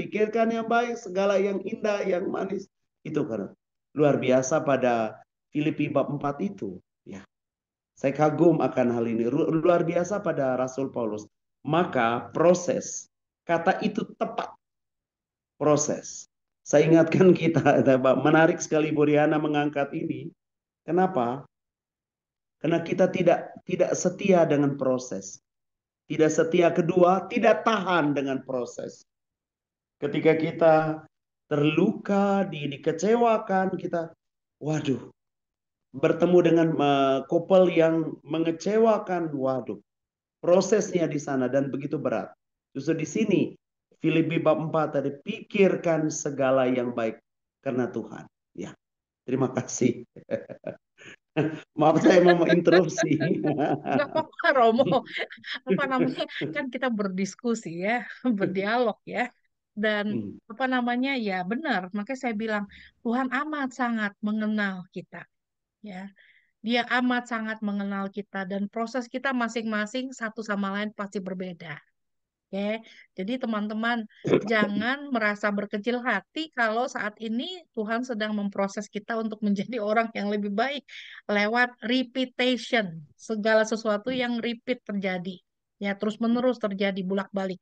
yang baik, segala yang indah, yang manis. Itu kan luar biasa pada Filipi bab 4 itu. Ya, saya kagum akan hal ini. Luar biasa pada Rasul Paulus. Maka proses. Kata itu tepat. Proses. Saya ingatkan kita, menarik sekali Bu Riana mengangkat ini. Kenapa? Karena kita tidak setia dengan proses. Tidak setia, kedua, tidak tahan dengan proses. Ketika kita terluka, dikecewakan, kita, waduh, bertemu dengan couple yang mengecewakan, waduh, prosesnya di sana dan begitu berat. Justru di sini Filipi bab 4 tadi, pikirkan segala yang baik karena Tuhan. Ya, terima kasih. Maaf saya mau interupsi. nggak apa-apa Romo. Apa namanya? Kan kita berdiskusi ya, berdialog ya. Dan apa namanya? Ya benar. Makanya saya bilang Tuhan amat sangat mengenal kita. Ya, Dia amat sangat mengenal kita dan proses kita masing-masing satu sama lain pasti berbeda. Oke, jadi teman-teman jangan merasa berkecil hati kalau saat ini Tuhan sedang memproses kita untuk menjadi orang yang lebih baik lewat repetition, segala sesuatu yang repeat terjadi, ya terus-menerus terjadi bolak-balik.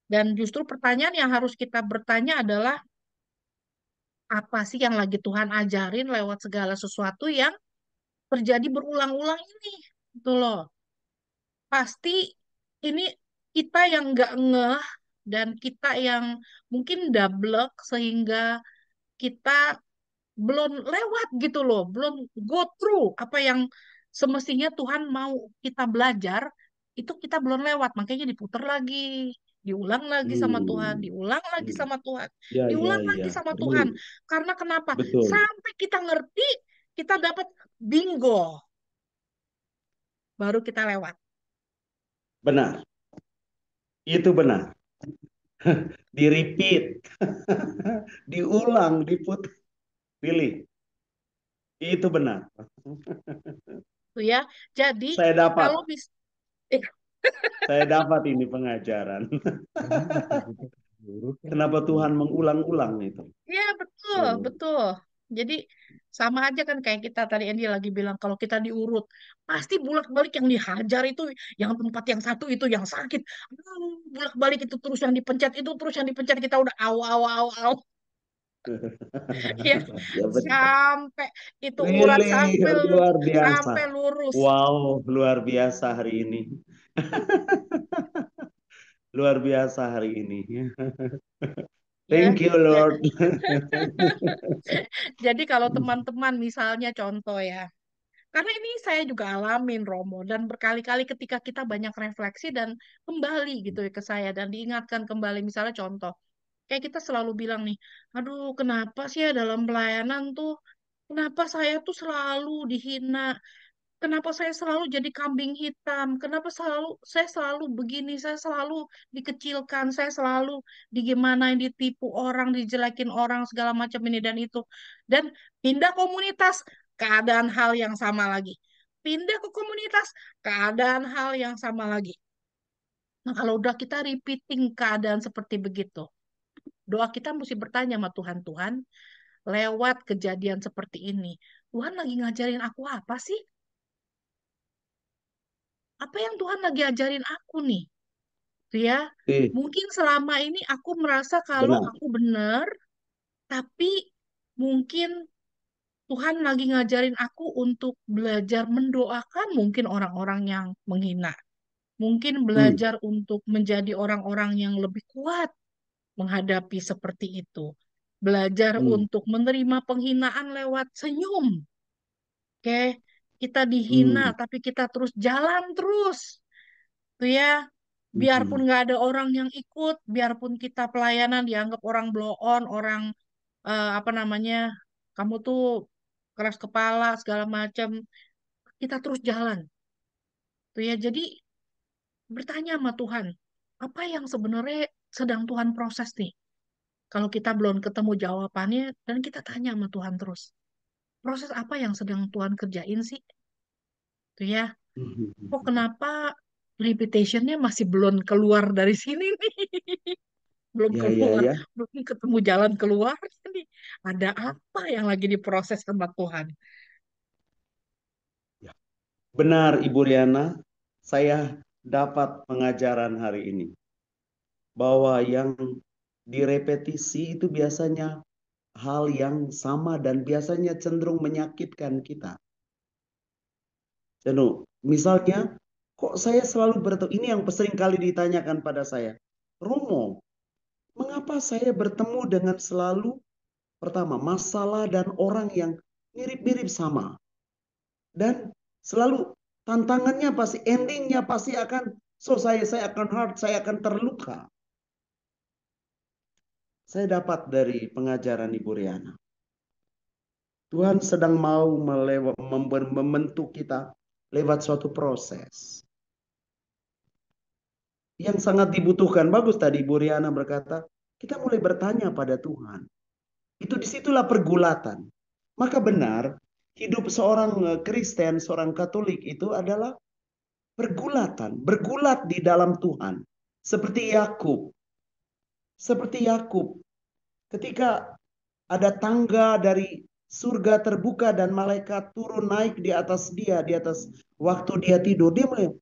Dan justru pertanyaan yang harus kita bertanya adalah apa sih yang lagi Tuhan ajarin lewat segala sesuatu yang terjadi berulang-ulang ini, gitu loh. Pasti ini kita yang nggak ngeh dan kita yang mungkin dablek sehingga kita belum lewat gitu loh, belum go through apa yang semestinya Tuhan mau kita belajar, itu kita belum lewat, makanya diputar lagi, diulang lagi sama Tuhan, Hmm. diulang lagi Hmm. sama Tuhan, Ya, ya, diulang lagi ya. sama Tuhan. Betul. Karena kenapa? Betul. Sampai kita ngerti, kita dapat bingo, baru kita lewat. Benar. Itu benar. Di repeat. Diulang, diputar, pilih. Itu benar. Tuh ya. Jadi Saya dapat. kalau bis Saya dapat ini pengajaran. Kenapa Tuhan mengulang-ulang itu? ya, betul, Oh. betul. Jadi sama aja kan kayak kita tadi Andy lagi bilang kalau kita diurut pasti bolak-balik yang dihajar itu yang tempat yang satu itu yang sakit. Bolak-balik itu terus yang dipencet itu terus yang dipencet kita udah aw aw aw aw ya Ya benar. sampai itu urat Really sampai luar biasa. sampai lurus. Wow, luar biasa hari ini. Luar biasa hari ini. Ya. Thank you, Ja- Lord. Jadi kalau teman-teman misalnya contoh ya, karena ini saya juga alamin Romo dan berkali-kali ketika kita banyak refleksi dan kembali gitu ya ke saya dan diingatkan kembali misalnya contoh kayak kita selalu bilang nih, aduh kenapa sih ya dalam pelayanan tuh kenapa saya tuh selalu dihina, kenapa saya selalu jadi kambing hitam, kenapa saya selalu begini, saya selalu dikecilkan, saya selalu digimanain, ditipu orang, dijelekin orang segala macam ini dan itu dan pindah komunitas keadaan hal yang sama lagi, pindah ke komunitas keadaan hal yang sama lagi. Nah kalau udah kita repeating keadaan seperti begitu, doa kita mesti bertanya sama Tuhan, Tuhan, lewat kejadian seperti ini, Tuhan lagi ngajarin aku apa sih? Apa yang Tuhan lagi ajarin aku nih? Tuh ya, Eh, mungkin selama ini aku merasa kalau benar. aku benar, tapi mungkin Tuhan lagi ngajarin aku untuk belajar mendoakan mungkin orang-orang yang menghina. Mungkin Hmm, belajar untuk menjadi orang-orang yang lebih kuat menghadapi seperti itu. Belajar hmm, untuk menerima penghinaan lewat senyum. Oke, kita dihina hmm, tapi kita terus jalan terus. Tuh ya, biarpun hmm. nggak ada orang yang ikut, biarpun kita pelayanan dianggap orang blow on, orang apa namanya, kamu tuh keras kepala segala macam, kita terus jalan. Tuh ya, jadi bertanya sama Tuhan, apa yang sebenarnya sedang Tuhan proses nih? Kalau kita belum ketemu jawabannya dan kita tanya sama Tuhan terus, proses apa yang sedang Tuhan kerjain sih? Tuh ya, kok kenapa reputationnya masih belum keluar dari sini nih? Belum Ya, ya, keluar, ya. belum ketemu jalan keluar nih. Ada apa yang lagi diproses sama Tuhan? Ya. Benar, Ibu Riana. Saya dapat pengajaran hari ini. Bahwa yang direpetisi itu biasanya hal yang sama dan biasanya cenderung menyakitkan kita. Jenuh. Misalnya, kok saya selalu bertemu, ini yang sering kali ditanyakan pada saya. Romo, mengapa saya bertemu dengan selalu, pertama, masalah dan orang yang mirip-mirip sama. Dan selalu tantangannya pasti, endingnya pasti akan, so saya akan hurt, saya akan terluka. Saya dapat dari pengajaran Ibu Riana. Tuhan sedang mau membentuk kita lewat suatu proses yang sangat dibutuhkan. Bagus tadi Bu Riana berkata, kita mulai bertanya pada Tuhan. Itu disitulah pergulatan. Maka benar, hidup seorang Kristen, seorang Katolik itu adalah pergulatan, bergulat di dalam Tuhan. Seperti Yakub, seperti Yakub, ketika ada tangga dari surga terbuka dan malaikat turun naik di atas dia, di atas waktu dia tidur, dia melihat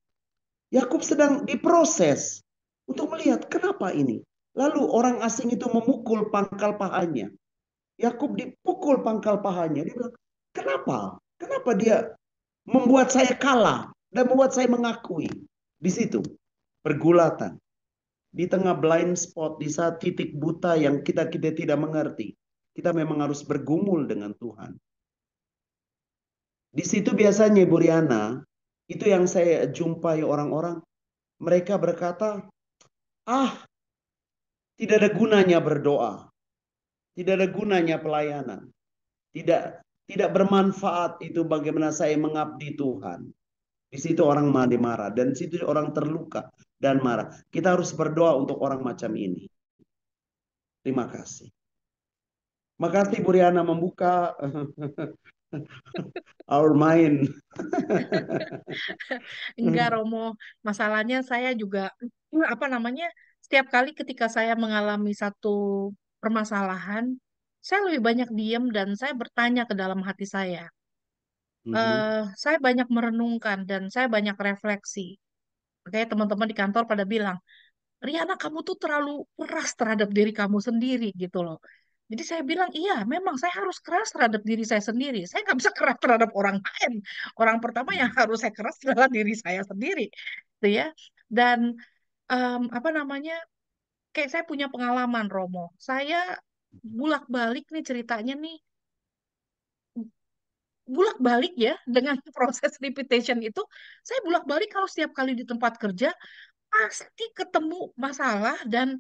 Yakub sedang diproses untuk melihat kenapa ini. Lalu orang asing itu memukul pangkal pahanya. Yakub dipukul pangkal pahanya. Dia bilang, kenapa? Kenapa dia membuat saya kalah dan membuat saya mengakui? Di situ pergulatan. di tengah blind spot, di saat titik buta yang kita tidak mengerti, kita memang harus bergumul dengan Tuhan. Di situ biasanya Ibu Riana, itu yang saya jumpai orang-orang, mereka berkata, ah, tidak ada gunanya berdoa, tidak ada gunanya pelayanan, tidak tidak bermanfaat itu bagaimana saya mengabdi Tuhan. Di situ orang marah dan di situ orang terluka dan marah. Kita harus berdoa untuk orang macam ini. Terima kasih. Makasih Bu Riana membuka our mind. Enggak, Romo. Masalahnya saya juga, apa namanya, setiap kali ketika saya mengalami satu permasalahan, saya lebih banyak diam dan saya bertanya ke dalam hati saya. Saya banyak merenungkan dan saya banyak refleksi. Oke, teman-teman di kantor pada bilang, Riana, kamu tuh terlalu keras terhadap diri kamu sendiri gitu loh. Jadi saya bilang, iya, memang saya harus keras terhadap diri saya sendiri. Saya nggak bisa keras terhadap orang lain. Orang pertama yang harus saya keras adalah diri saya sendiri, gitu ya. Dan apa namanya, kayak saya punya pengalaman, Romo. Saya bulak-balik nih ceritanya nih, bulak-balik ya dengan proses repetition itu. Saya bulak-balik kalau setiap kali di tempat kerja pasti ketemu masalah dan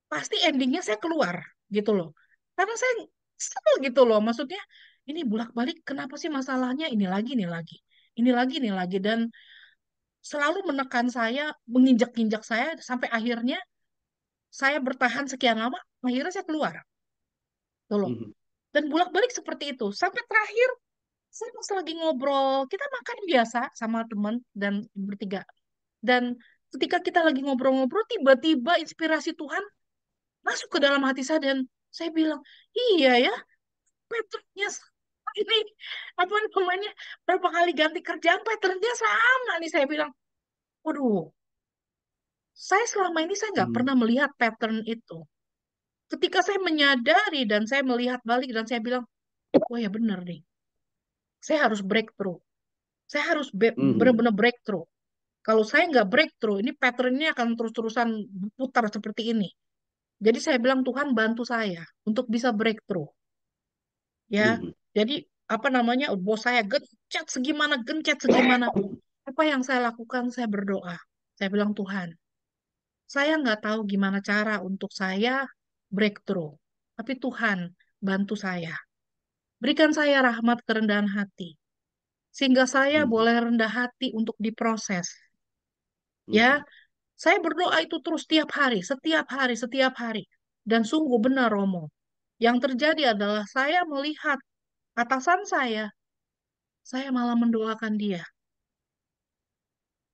pasti endingnya saya keluar gitu loh. Karena saya kesel gitu loh. Maksudnya ini bolak-balik kenapa sih masalahnya ini lagi, ini lagi. Ini lagi, ini lagi. Dan selalu menekan saya, menginjak-injak saya sampai akhirnya saya bertahan sekian lama, akhirnya saya keluar. Gitu loh. Dan bolak-balik seperti itu. Sampai terakhir, saya pas lagi ngobrol, kita makan biasa sama teman dan bertiga. Dan ketika kita lagi ngobrol-ngobrol, tiba-tiba inspirasi Tuhan masuk ke dalam hati saya dan saya bilang, iya ya, patternnya ini apa namanya berapa kali ganti kerjaan patternnya sama nih saya bilang, waduh, saya selama ini saya nggak pernah melihat pattern itu. Ketika saya menyadari dan saya melihat balik dan saya bilang, oh ya benar nih, saya harus breakthrough, saya harus benar-benar breakthrough. Kalau saya nggak breakthrough, ini patternnya akan terus-terusan putar seperti ini. Jadi saya bilang Tuhan bantu saya untuk bisa breakthrough. Ya, jadi apa namanya, bos saya gencet segimana, apa yang saya lakukan, saya berdoa, saya bilang Tuhan, saya nggak tahu gimana cara untuk saya breakthrough, tapi Tuhan bantu saya, berikan saya rahmat kerendahan hati sehingga saya boleh rendah hati untuk diproses. Ya, saya berdoa itu terus setiap hari, dan sungguh benar Romo, yang terjadi adalah saya melihat atasan saya malah mendoakan dia.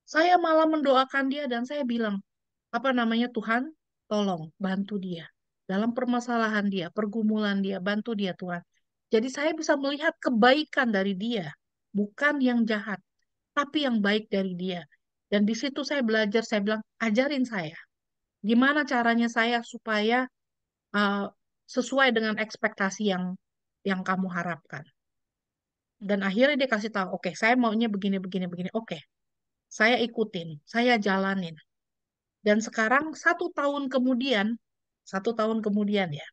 Saya malah mendoakan dia dan saya bilang, apa namanya, Tuhan, tolong bantu dia. Dalam permasalahan dia, pergumulan dia, bantu dia Tuhan. Jadi saya bisa melihat kebaikan dari dia. Bukan yang jahat, tapi yang baik dari dia. Dan di situ saya belajar, saya bilang, ajarin saya. Gimana caranya saya supaya uh, sesuai dengan ekspektasi yang kamu harapkan. Dan akhirnya dia kasih tahu, oke, saya maunya begini, begini, begini. Oke, saya ikutin, saya jalanin. Dan sekarang satu tahun kemudian ya,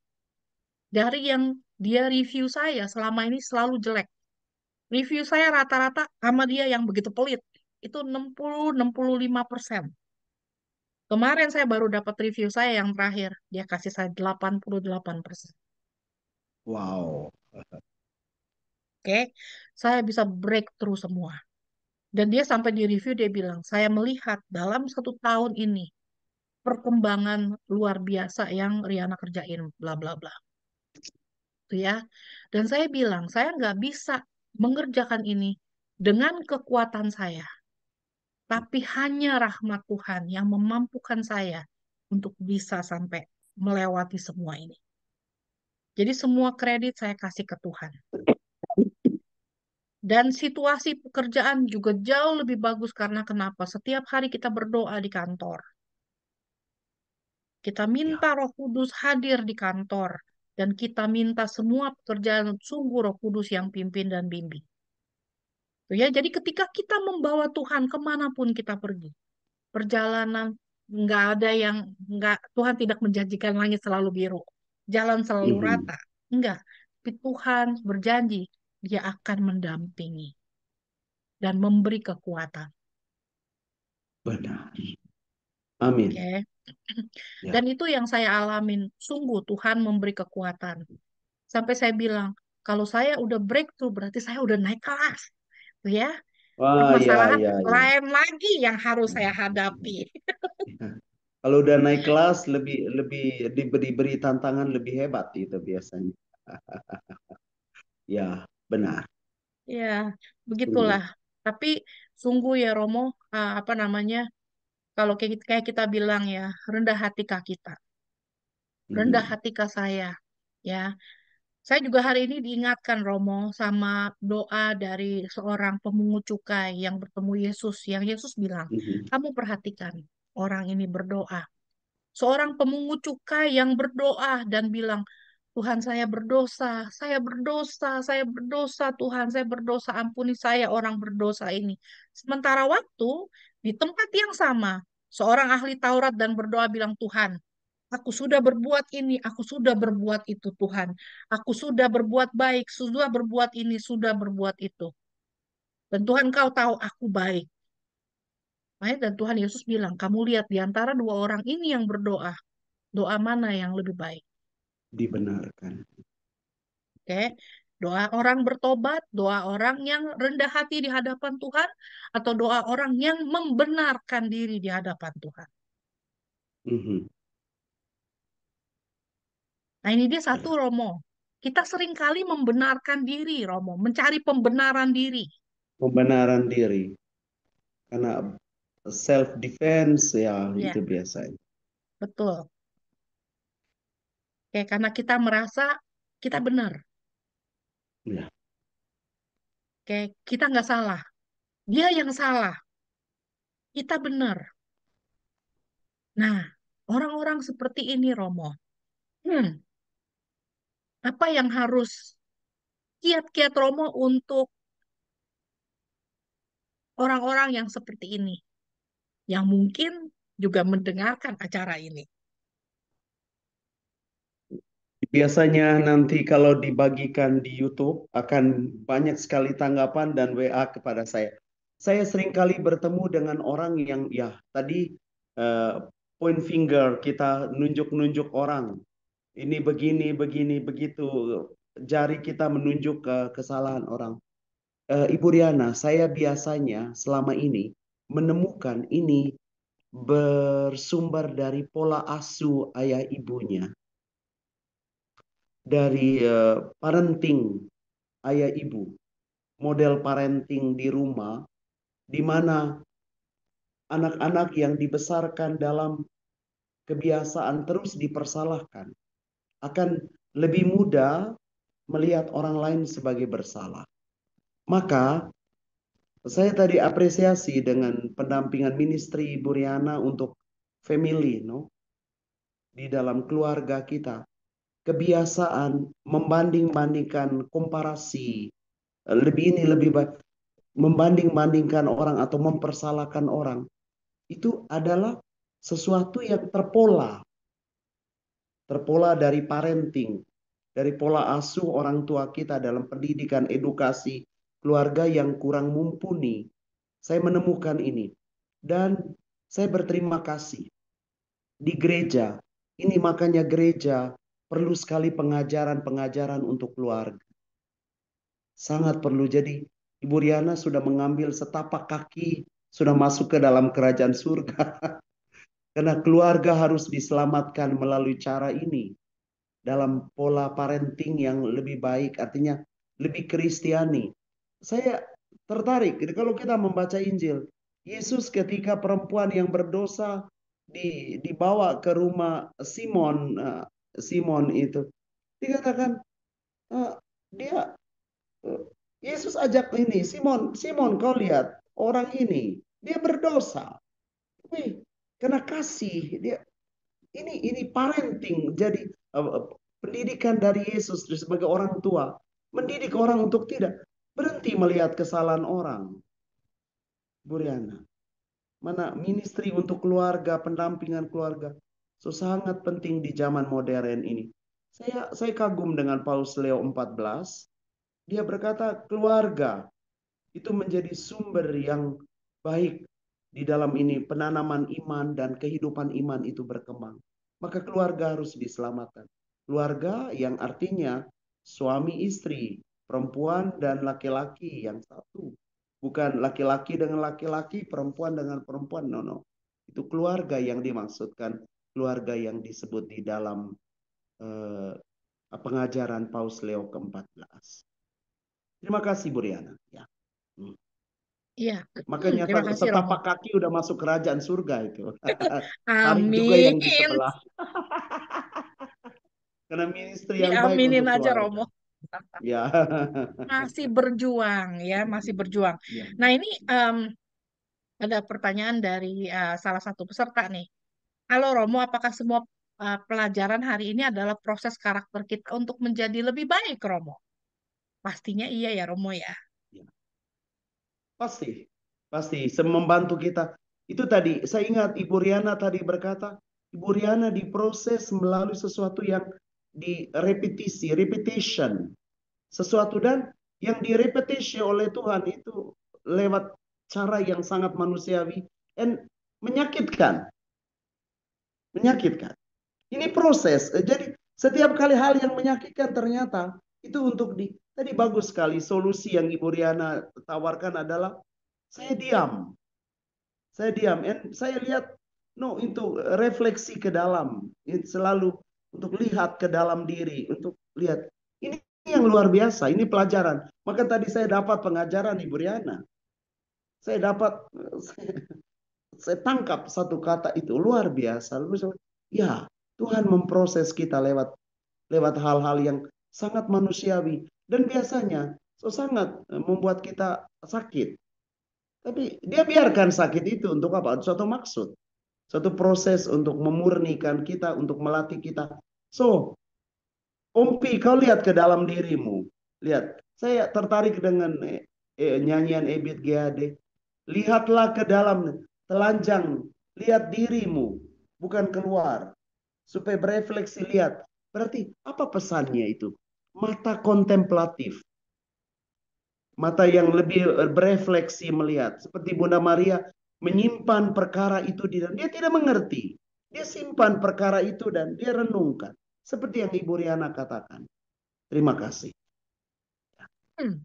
dari yang dia review saya selama ini selalu jelek. Review saya rata-rata sama dia yang begitu pelit. Itu 60-65%. Kemarin saya baru dapat review saya yang terakhir. Dia kasih saya 88%. Wow. Oke, saya bisa breakthrough semua. Dan dia sampai di review dia bilang, saya melihat dalam satu tahun ini perkembangan luar biasa yang Riana kerjain, bla bla bla. Gitu ya. Dan saya bilang, saya nggak bisa mengerjakan ini dengan kekuatan saya, tapi hanya rahmat Tuhan yang memampukan saya untuk bisa sampai melewati semua ini. Jadi semua kredit saya kasih ke Tuhan. Dan situasi pekerjaan juga jauh lebih bagus karena kenapa? Setiap hari kita berdoa di kantor. Kita Ya. minta Roh Kudus hadir di kantor. Dan kita minta semua pekerjaan sungguh Roh Kudus yang pimpin dan bimbing. Tuh ya, jadi ketika kita membawa Tuhan kemanapun kita pergi, perjalanan, nggak ada yang nggak, Tuhan tidak menjanjikan langit selalu biru, jalan selalu Mhm. rata. Enggak. Tapi Tuhan berjanji dia akan mendampingi dan memberi kekuatan. Benar. Amin. Oke. Ya. Dan itu yang saya alamin. Sungguh Tuhan memberi kekuatan. Sampai saya bilang, kalau saya udah breakthrough berarti saya udah naik kelas. Tuh ya, Wah, ya, permasalahan ya, ya. lain lagi yang harus saya hadapi. Kalau udah naik kelas lebih lebih diberi tantangan lebih hebat itu biasanya. Ya, benar. Ya, Sungguh. begitulah. Tapi sungguh ya Romo, apa namanya? Kalau kayak kita bilang ya, rendah hati kak kita, rendah Mhm. hati kak saya. Ya, saya juga hari ini diingatkan Romo sama doa dari seorang pemungut cukai yang bertemu Yesus. Yang Yesus bilang, Mhm. kamu perhatikan orang ini berdoa. Seorang pemungut cukai yang berdoa dan bilang, Tuhan saya berdosa, saya berdosa, saya berdosa, Tuhan saya berdosa, ampuni saya orang berdosa ini. Sementara waktu di tempat yang sama, seorang ahli Taurat dan berdoa bilang, Tuhan, aku sudah berbuat ini, aku sudah berbuat itu Tuhan. Aku sudah berbuat baik, sudah berbuat ini, sudah berbuat itu. Dan Tuhan kau tahu aku baik. Dan Tuhan Yesus bilang, kamu lihat di antara dua orang ini yang berdoa, doa mana yang lebih baik? Dibenarkan. Oke, doa orang bertobat, doa orang yang rendah hati di hadapan Tuhan, atau doa orang yang membenarkan diri di hadapan Tuhan. Mhm. Nah, ini dia satu, Benar. Romo. Kita seringkali membenarkan diri, Romo, mencari pembenaran diri. Pembenaran diri. Karena self defense ya itu Ya, biasanya. betul. Oke, karena kita merasa kita benar. Ya. Oke, kita nggak salah. Dia yang salah. Kita benar. Nah, orang-orang seperti ini, Romo. Hmm, apa yang harus kiat-kiat Romo untuk orang-orang yang seperti ini, yang mungkin juga mendengarkan acara ini? Biasanya nanti kalau dibagikan di YouTube akan banyak sekali tanggapan dan WA kepada saya. Saya seringkali bertemu dengan orang yang ya tadi eh, point finger, kita nunjuk-nunjuk orang. Ini begini, begini, begitu. Jari kita menunjuk ke kesalahan orang. Ibu Riana, saya biasanya selama ini menemukan ini bersumber dari pola asuh ayah ibunya, dari parenting ayah ibu, model parenting di rumah, di mana anak-anak yang dibesarkan dalam kebiasaan terus dipersalahkan akan lebih mudah melihat orang lain sebagai bersalah. Maka saya tadi apresiasi dengan pendampingan ministry Ibu Riana untuk family, no, di dalam keluarga kita. Kebiasaan membanding-bandingkan komparasi, lebih ini lebih baik, membanding-bandingkan orang atau mempersalahkan orang, itu adalah sesuatu yang terpola, terpola dari parenting, dari pola asuh orang tua kita dalam pendidikan edukasi keluarga yang kurang mumpuni. Saya menemukan ini dan saya berterima kasih di gereja. Ini makanya gereja perlu sekali pengajaran-pengajaran untuk keluarga. Sangat perlu. Jadi Ibu Riana sudah mengambil setapak kaki, sudah masuk ke dalam kerajaan surga. Karena keluarga harus diselamatkan melalui cara ini. Dalam pola parenting yang lebih baik, artinya lebih kristiani. Saya tertarik, jadi kalau kita membaca Injil, Yesus ketika perempuan yang berdosa dibawa ke rumah Simon, Simon itu, dikatakan, eh, dia Yesus ajak ini, Simon, Simon kau lihat orang dia berdosa. Wih, karena kasih dia ini parenting. Jadi pendidikan dari Yesus sebagai orang tua mendidik orang untuk tidak berhenti melihat kesalahan orang, Bu Riana. Mana ministry untuk keluarga, pendampingan keluarga. So sangat penting di zaman modern ini. Saya kagum dengan Paus Leo 14. Dia berkata keluarga itu menjadi sumber yang baik di dalam ini, penanaman iman dan kehidupan iman itu berkembang. Maka keluarga harus diselamatkan. Keluarga yang artinya suami istri, perempuan dan laki-laki yang satu. Bukan laki-laki dengan laki-laki, perempuan dengan perempuan. No, no. Itu keluarga yang dimaksudkan. Keluarga yang disebut di dalam eh, pengajaran Paus Leo ke-14. Terima kasih, Bu Riana. Ya. Hmm. Iya, Makanya terima kasih Romo. setapak kaki udah masuk kerajaan surga itu. Tarik juga Amin. yang di sebelah. Karena ministry yang baik Diaminin untuk aja keluarga. Romo. Ya. Masih berjuang ya, masih berjuang. Ya. Nah ini ada pertanyaan dari salah satu peserta nih. Halo Romo, apakah semua pelajaran hari ini adalah proses karakter kita untuk menjadi lebih baik, Romo? Pastinya iya ya, Romo ya. Ya. Pasti. Pasti. Membantu kita. Itu tadi, saya ingat Ibu Riana tadi berkata, Ibu Riana diproses melalui sesuatu yang direpetisi, repetition. Sesuatu dan yang direpetisi oleh Tuhan itu lewat cara yang sangat manusiawi dan menyakitkan. Menyakitkan. Ini proses. Jadi setiap kali hal yang menyakitkan ternyata itu untuk tadi bagus sekali solusi yang Ibu Riana tawarkan adalah saya diam. Saya diam. And saya lihat no itu refleksi ke dalam. Itu selalu untuk lihat ke dalam diri, untuk lihat ini yang luar biasa, ini pelajaran. Maka tadi saya dapat pengajaran Ibu Riana. Saya dapat saya tangkap satu kata itu luar biasa. Ya, Tuhan memproses kita lewat lewat hal-hal yang sangat manusiawi dan biasanya sangat membuat kita sakit. Tapi dia biarkan sakit itu untuk apa? Suatu maksud, suatu proses untuk memurnikan kita, untuk melatih kita. So, Ompi, kau lihat ke dalam dirimu. Lihat, saya tertarik dengan nyanyian Ebit G.A.D. Lihatlah ke dalam, telanjang, lihat dirimu, bukan keluar. Supaya berefleksi, lihat. Berarti apa pesannya itu? Mata kontemplatif. Mata yang lebih berefleksi melihat. Seperti Bunda Maria menyimpan perkara itu di dalam. Dia tidak mengerti. Dia simpan perkara itu dan dia renungkan. Seperti yang Ibu Riana katakan. Terima kasih. Hmm.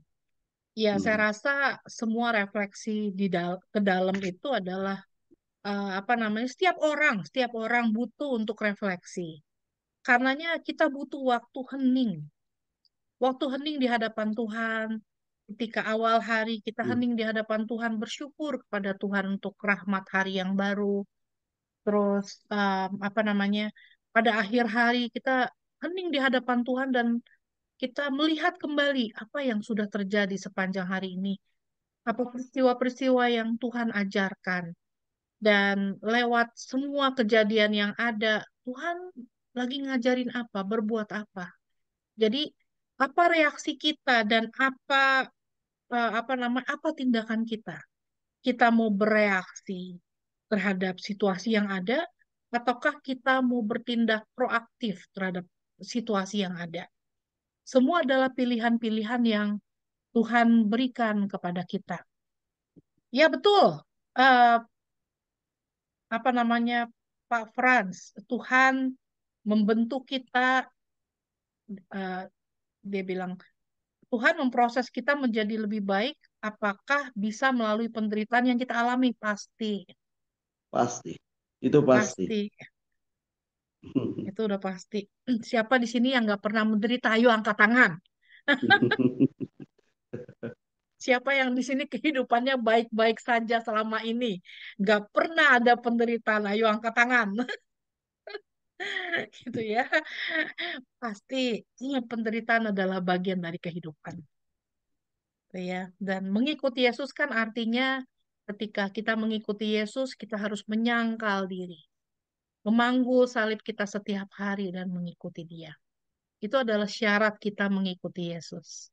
Ya, saya Hmm. rasa semua refleksi ke dalam itu adalah apa namanya? Setiap orang butuh untuk refleksi. Karenanya kita butuh waktu hening di hadapan Tuhan. Ketika awal hari kita Hmm. hening di hadapan Tuhan, bersyukur kepada Tuhan untuk rahmat hari yang baru. Terus apa namanya? Pada akhir hari kita hening di hadapan Tuhan dan kita melihat kembali apa yang sudah terjadi sepanjang hari ini. Apa peristiwa-peristiwa yang Tuhan ajarkan. Dan lewat semua kejadian yang ada, Tuhan lagi ngajarin apa, berbuat apa. Jadi apa reaksi kita dan apa tindakan kita? Kita mau bereaksi terhadap situasi yang ada, ataukah kita mau bertindak proaktif terhadap situasi yang ada? Semua adalah pilihan-pilihan yang Tuhan berikan kepada kita. Ya betul, Eh, apa namanya Pak Franz, Tuhan membentuk kita, eh, dia bilang Tuhan memproses kita menjadi lebih baik. Apakah bisa melalui penderitaan yang kita alami? Pasti, Pasti. Itu pasti. pasti. Itu udah pasti. Siapa di sini yang nggak pernah menderita? Ayo angkat tangan. Siapa yang di sini kehidupannya baik-baik saja selama ini? Nggak pernah ada penderitaan. Ayo angkat tangan. Gitu ya. Pasti penderitaan adalah bagian dari kehidupan. Gitu ya. Dan mengikuti Yesus kan artinya ketika kita mengikuti Yesus, kita harus menyangkal diri. Memanggul salib kita setiap hari dan mengikuti Dia. Itu adalah syarat kita mengikuti Yesus.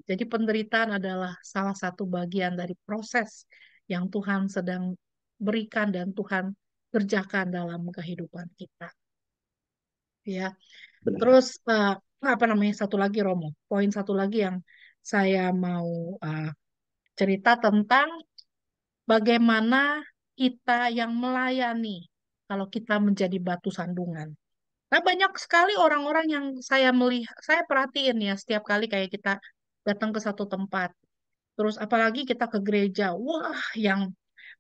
Jadi penderitaan adalah salah satu bagian dari proses yang Tuhan sedang berikan dan Tuhan kerjakan dalam kehidupan kita. Ya, Benar. terus apa namanya satu lagi Romo, poin satu lagi yang saya mau uh, cerita tentang bagaimana kita yang melayani kalau kita menjadi batu sandungan. Nah, banyak sekali orang-orang yang saya melihat, saya perhatiin ya setiap kali kayak kita datang ke satu tempat. Terus apalagi kita ke gereja, wah yang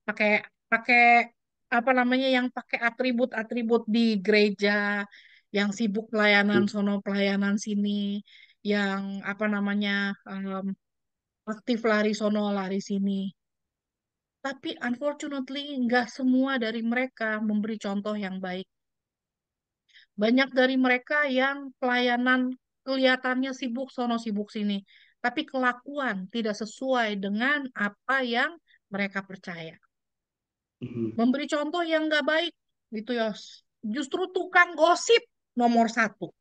pakai pakai apa namanya yang pakai atribut-atribut di gereja, yang sibuk pelayanan sono pelayanan sini, yang apa namanya aktif lari sono lari sini. Tapi unfortunately nggak semua dari mereka memberi contoh yang baik. Banyak dari mereka yang pelayanan kelihatannya sibuk sono sibuk sini, tapi kelakuan tidak sesuai dengan apa yang mereka percaya. Mhm. Memberi contoh yang nggak baik gitu ya. Justru tukang gosip nomor satu.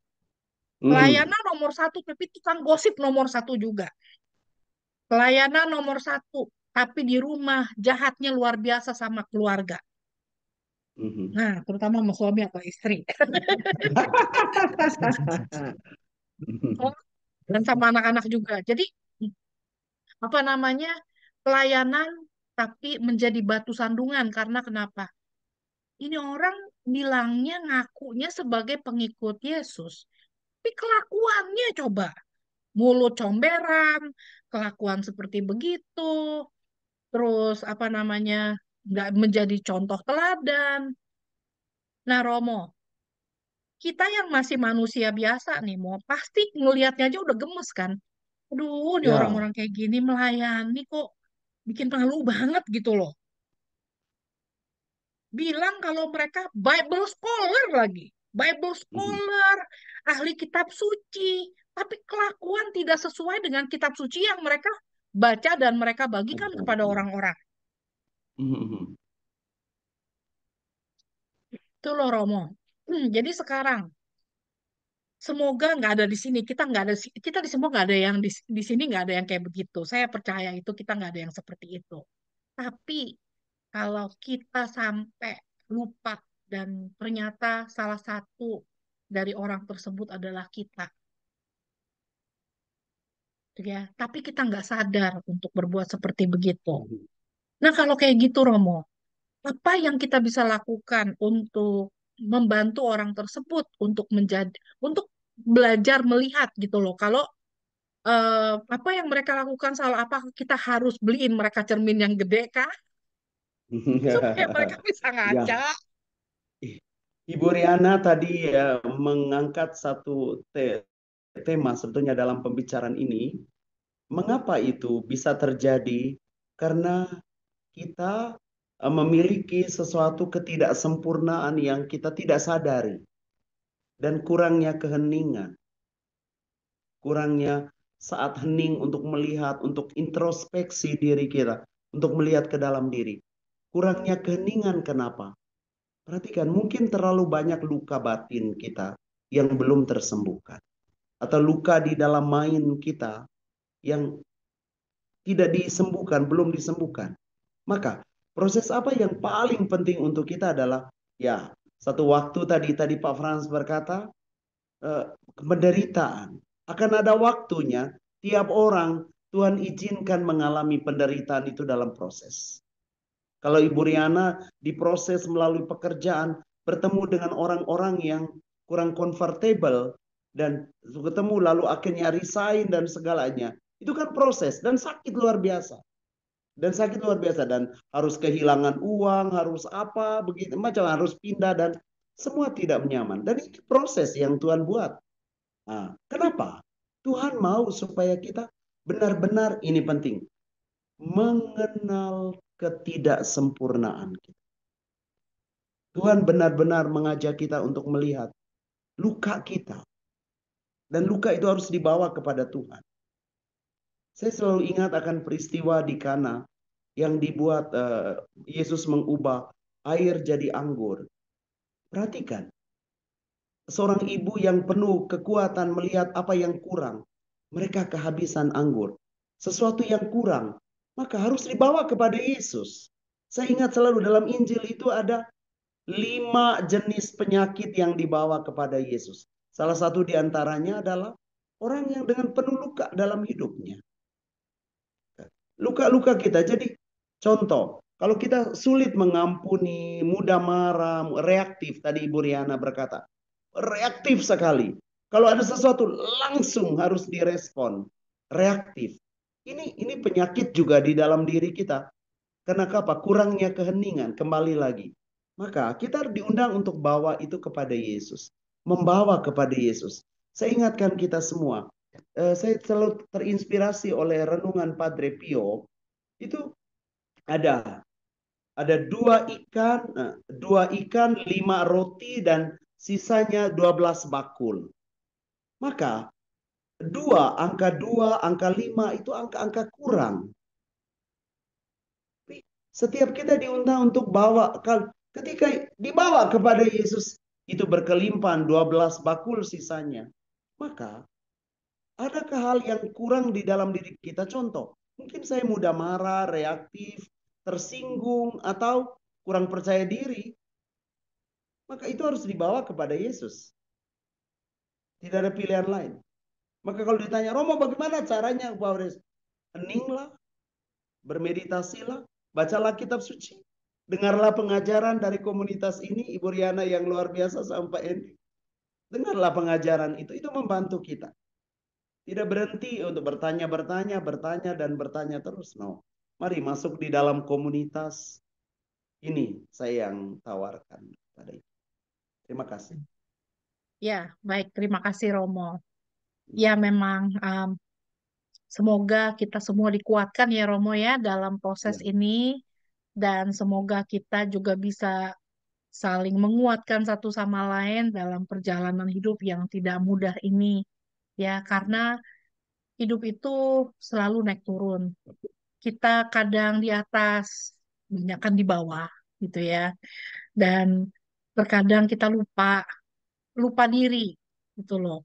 Hmm. Pelayanan nomor satu, tapi tukang gosip nomor satu juga. Pelayanan nomor satu, tapi di rumah jahatnya luar biasa sama keluarga. Mhm. Nah, terutama sama suami atau istri. Oh, dan sama anak-anak juga. Jadi, apa namanya, pelayanan tapi menjadi batu sandungan. Karena kenapa? Ini orang bilangnya ngakunya sebagai pengikut Yesus. Tapi kelakuannya coba. Mulut comberan, kelakuan seperti begitu. Terus apa namanya, nggak menjadi contoh teladan. Nah, Romo, kita yang masih manusia biasa nih, mau pasti ngelihatnya aja udah gemes kan. Aduh, nih Ya. orang-orang kayak gini melayani kok bikin malu banget gitu loh. Bilang kalau mereka Bible scholar lagi. Bible Mhm. scholar, ahli kitab suci. Tapi kelakuan tidak sesuai dengan kitab suci yang mereka baca dan mereka bagikan kepada Ajarkan. orang-orang. Mhm. Itu loh Romo. Jadi sekarang semoga nggak ada di sini. Kita nggak ada, kita di semua nggak ada yang di sini nggak ada yang kayak begitu. Saya percaya itu kita nggak ada yang seperti itu. Tapi kalau kita sampai lupa dan ternyata salah satu dari orang tersebut adalah kita, gitu ya. Tapi kita nggak sadar untuk berbuat seperti begitu. Mhm. Nah, kalau kayak gitu, Romo, apa yang kita bisa lakukan untuk membantu orang tersebut untuk menjadi, untuk belajar melihat gitu loh. Kalau apa yang mereka lakukan salah apa, kita harus beliin mereka cermin yang gede kah supaya mereka bisa Ya, ngaca. Ibu Riana tadi ya mengangkat satu tema sebetulnya dalam pembicaraan ini. Mengapa itu bisa terjadi? Karena kita memiliki sesuatu ketidaksempurnaan yang kita tidak sadari dan kurangnya keheningan, kurangnya saat hening untuk melihat, untuk introspeksi diri kita, untuk melihat ke dalam diri. Kurangnya keheningan kenapa? Perhatikan, mungkin terlalu banyak luka batin kita yang belum tersembuhkan. Atau luka di dalam main kita yang tidak disembuhkan, belum disembuhkan. Maka proses apa yang paling penting untuk kita adalah ya satu waktu tadi Pak Frans berkata eh, penderitaan akan ada waktunya tiap orang Tuhan izinkan mengalami penderitaan itu dalam proses. Kalau Ibu Riana diproses melalui pekerjaan bertemu dengan orang-orang yang kurang comfortable dan ketemu lalu akhirnya resign dan segalanya itu kan proses dan sakit luar biasa dan harus kehilangan uang, harus apa, begitu macam harus pindah dan semua tidak nyaman. Dan ini proses yang Tuhan buat. Nah, kenapa? Tuhan mau supaya kita benar-benar ini penting, mengenal ketidaksempurnaan kita. Tuhan benar-benar mengajak kita untuk melihat luka kita dan luka itu harus dibawa kepada Tuhan. Saya selalu ingat akan peristiwa di Kana yang dibuat Yesus mengubah air jadi anggur. Perhatikan, seorang ibu yang penuh kekuatan melihat apa yang kurang. Mereka kehabisan anggur. Sesuatu yang kurang, maka harus dibawa kepada Yesus. Saya ingat selalu dalam Injil itu ada 5 jenis penyakit yang dibawa kepada Yesus. Salah satu di antaranya adalah orang yang dengan penuh luka dalam hidupnya. Luka-luka kita. Jadi contoh, kalau kita sulit mengampuni, mudah marah, reaktif, tadi Ibu Riana berkata, reaktif sekali. Kalau ada sesuatu langsung harus direspon, reaktif. Ini penyakit juga di dalam diri kita. Karena apa? Kurangnya keheningan, kembali lagi. Maka kita diundang untuk bawa itu kepada Yesus. Membawa kepada Yesus. Saya ingatkan kita semua. Saya selalu terinspirasi oleh renungan Padre Pio. Itu ada dua ikan, 5 roti, dan sisanya 12 bakul. Maka angka 5 itu angka-angka kurang. Setiap kita diundang untuk bawa, ketika dibawa kepada Yesus, itu berkelimpahan 12 bakul sisanya. Maka adakah hal yang kurang di dalam diri kita? Contoh, mungkin saya mudah marah, reaktif, tersinggung, atau kurang percaya diri. Maka itu harus dibawa kepada Yesus. Tidak ada pilihan lain. Maka kalau ditanya, Romo bagaimana caranya? Heninglah, bermeditasilah, bacalah kitab suci. Dengarlah pengajaran dari komunitas ini, Ibu Riana yang luar biasa sampai ini. Dengarlah pengajaran itu membantu kita. Tidak berhenti untuk bertanya, dan bertanya terus. No. Mari masuk di dalam komunitas ini, saya yang tawarkan pada itu. Terima kasih. Ya, baik. Terima kasih Romo. Ya, memang semoga kita semua dikuatkan ya Romo ya dalam proses Ya, ini dan semoga kita juga bisa saling menguatkan satu sama lain dalam perjalanan hidup yang tidak mudah ini ya karena hidup itu selalu naik turun. Kita kadang di atas, banyak kan di bawah gitu ya. Dan terkadang kita lupa diri gitu loh.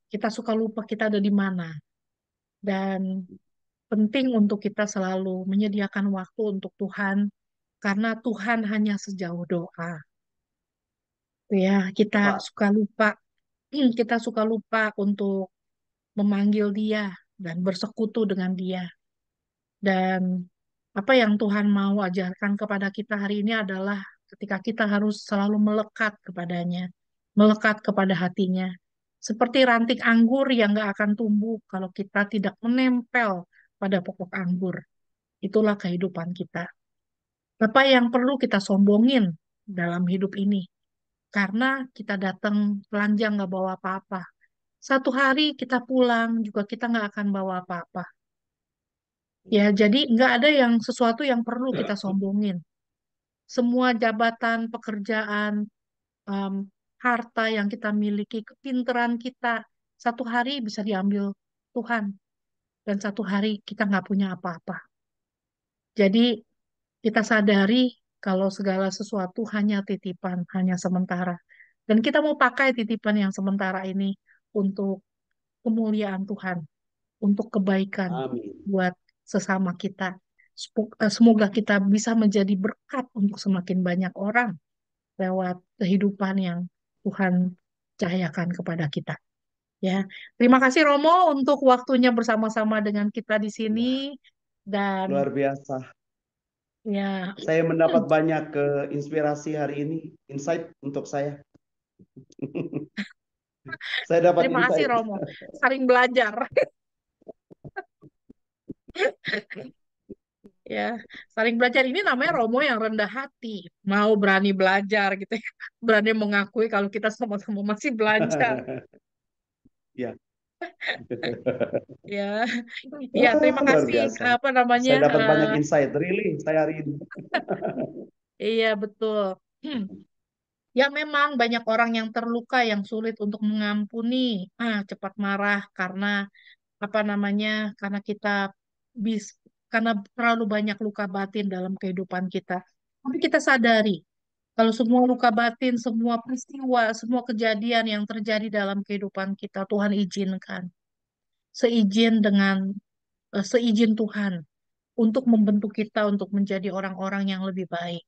Kita suka lupa kita ada di mana. Dan penting untuk kita selalu menyediakan waktu untuk Tuhan karena Tuhan hanya sejauh doa. Ya, Pak. kita suka lupa untuk memanggil Dia dan bersekutu dengan Dia. Dan apa yang Tuhan mau ajarkan kepada kita hari ini adalah ketika kita harus selalu melekat kepadanya, melekat kepada hatinya. Seperti ranting anggur yang gak akan tumbuh kalau kita tidak menempel pada pokok anggur. Itulah kehidupan kita. Apa yang perlu kita sombongin dalam hidup ini? Karena kita datang telanjang gak bawa apa-apa. Satu hari kita pulang juga kita nggak akan bawa apa-apa. Ya, jadi nggak ada yang sesuatu yang perlu kita sombongin. Semua jabatan, pekerjaan, em, harta yang kita miliki, kepintaran kita, satu hari bisa diambil Tuhan. Dan satu hari kita nggak punya apa-apa. Jadi kita sadari kalau segala sesuatu hanya titipan, hanya sementara. Dan kita mau pakai titipan yang sementara ini untuk kemuliaan Tuhan, untuk kebaikan Amin. buat sesama kita. Semoga kita bisa menjadi berkat untuk semakin banyak orang lewat kehidupan yang Tuhan cahayakan kepada kita. Ya, terima kasih Romo untuk waktunya bersama-sama dengan kita di sini Ya, dan luar biasa. ya, Saya mendapat banyak inspirasi hari ini, insight untuk saya. Saya dapat terima kasih insight. Romo. Saling belajar. Ya, saling belajar ini namanya Romo yang rendah hati, mau berani belajar gitu ya, berani mengakui kalau kita sama-sama masih belajar. Ya. Ya, ya terima Luar kasih biasa. apa namanya? Saya dapat banyak insight, really, saya hari ini. Iya betul. Ya memang banyak orang yang terluka yang sulit untuk mengampuni, cepat marah karena apa namanya? Karena kita bis, karena terlalu banyak luka batin dalam kehidupan kita. Tapi kita sadari kalau semua luka batin, semua peristiwa, semua kejadian yang terjadi dalam kehidupan kita, Tuhan izinkan. Seizin Tuhan. untuk membentuk kita untuk menjadi orang-orang yang lebih baik.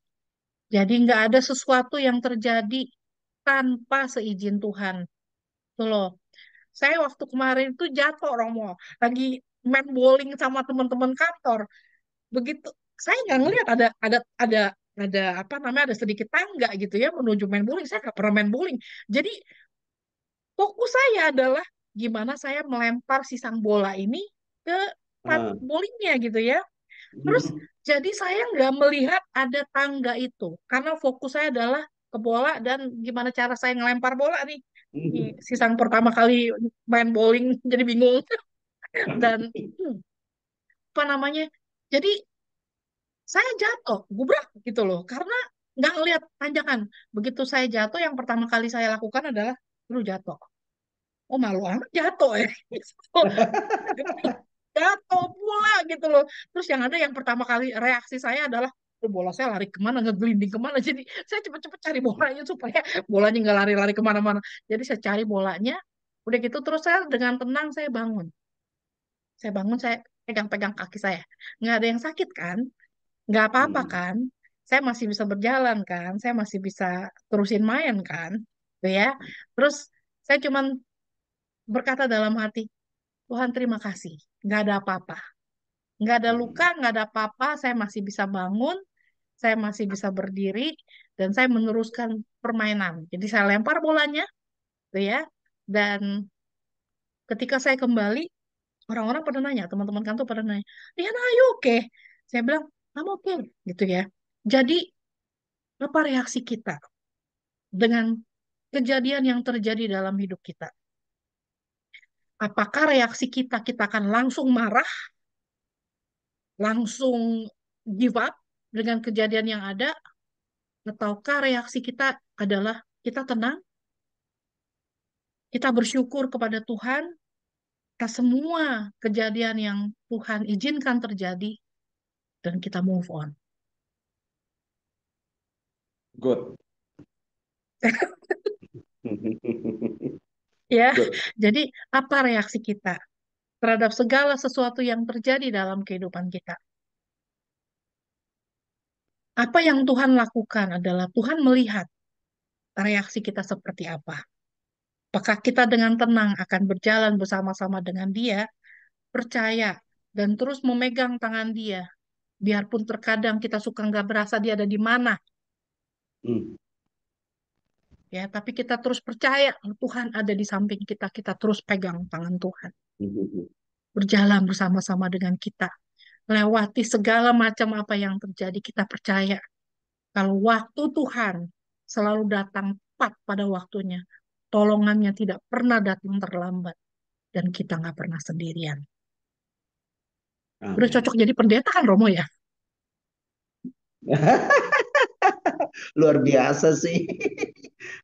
Jadi nggak ada sesuatu yang terjadi tanpa seizin Tuhan. Tuh loh. Saya waktu kemarin itu jatuh Romo, lagi main bowling sama teman-teman kantor. Begitu saya nggak ngelihat ada apa namanya ada sedikit tangga gitu ya menuju main bowling. Saya nggak pernah main bowling. Jadi fokus saya adalah gimana saya melempar si sang bola ini ke tempat Ah. bowlingnya gitu ya. Terus jadi saya nggak melihat ada tangga itu karena fokus saya adalah ke bola dan gimana cara saya ngelempar bola nih. Nih, si sang pertama kali main bowling jadi bingung dan apa namanya? Jadi saya jatuh, gubrak gitu loh, karena nggak ngelihat tanjakan. Begitu saya jatuh, yang pertama kali saya lakukan adalah, lu jatuh. Oh malu amat jatuh ya. Jatuh pula gitu loh. Terus yang ada yang pertama kali reaksi saya adalah, "Tuh, bola saya lari kemana, ngegelinding kemana." Jadi saya cepet-cepet cari bolanya supaya bolanya nggak lari-lari kemana-mana. Jadi saya cari bolanya, udah gitu terus saya dengan tenang saya bangun. Saya bangun, saya pegang-pegang kaki saya. Nggak ada yang sakit kan? Nggak apa-apa kan? Saya masih bisa berjalan kan? Saya masih bisa terusin main kan? Tuh ya. Terus saya cuman berkata dalam hati, Tuhan terima kasih. Nggak ada apa-apa. Nggak ada luka, nggak ada apa-apa. Saya masih bisa bangun, saya masih bisa berdiri, dan saya meneruskan permainan. Jadi saya lempar bolanya, tuh ya. Dan ketika saya kembali, orang-orang pada nanya, teman-teman kantor pada nanya, Riana, ayo oke. Saya bilang, I'm oke, gitu ya. Jadi apa reaksi kita dengan kejadian yang terjadi dalam hidup kita? Apakah reaksi kita akan langsung marah, langsung give up dengan kejadian yang ada, ataukah reaksi kita adalah kita tenang, kita bersyukur kepada Tuhan atas semua kejadian yang Tuhan izinkan terjadi, dan kita move on. Good. Ya, Good. jadi apa reaksi kita terhadap segala sesuatu yang terjadi dalam kehidupan kita? Apa yang Tuhan lakukan adalah Tuhan melihat reaksi kita seperti apa. Apakah kita dengan tenang akan berjalan bersama-sama dengan Dia, percaya, dan terus memegang tangan Dia, biarpun terkadang kita suka nggak berasa Dia ada di mana, ya, tapi kita terus percaya Tuhan ada di samping kita, kita terus pegang tangan Tuhan, berjalan bersama-sama dengan kita, lewati segala macam apa yang terjadi, kita percaya kalau waktu Tuhan selalu datang tepat pada waktunya, tolongannya tidak pernah datang terlambat, dan kita nggak pernah sendirian. Udah Amin. cocok jadi pendeta kan Romo ya? Luar biasa sih.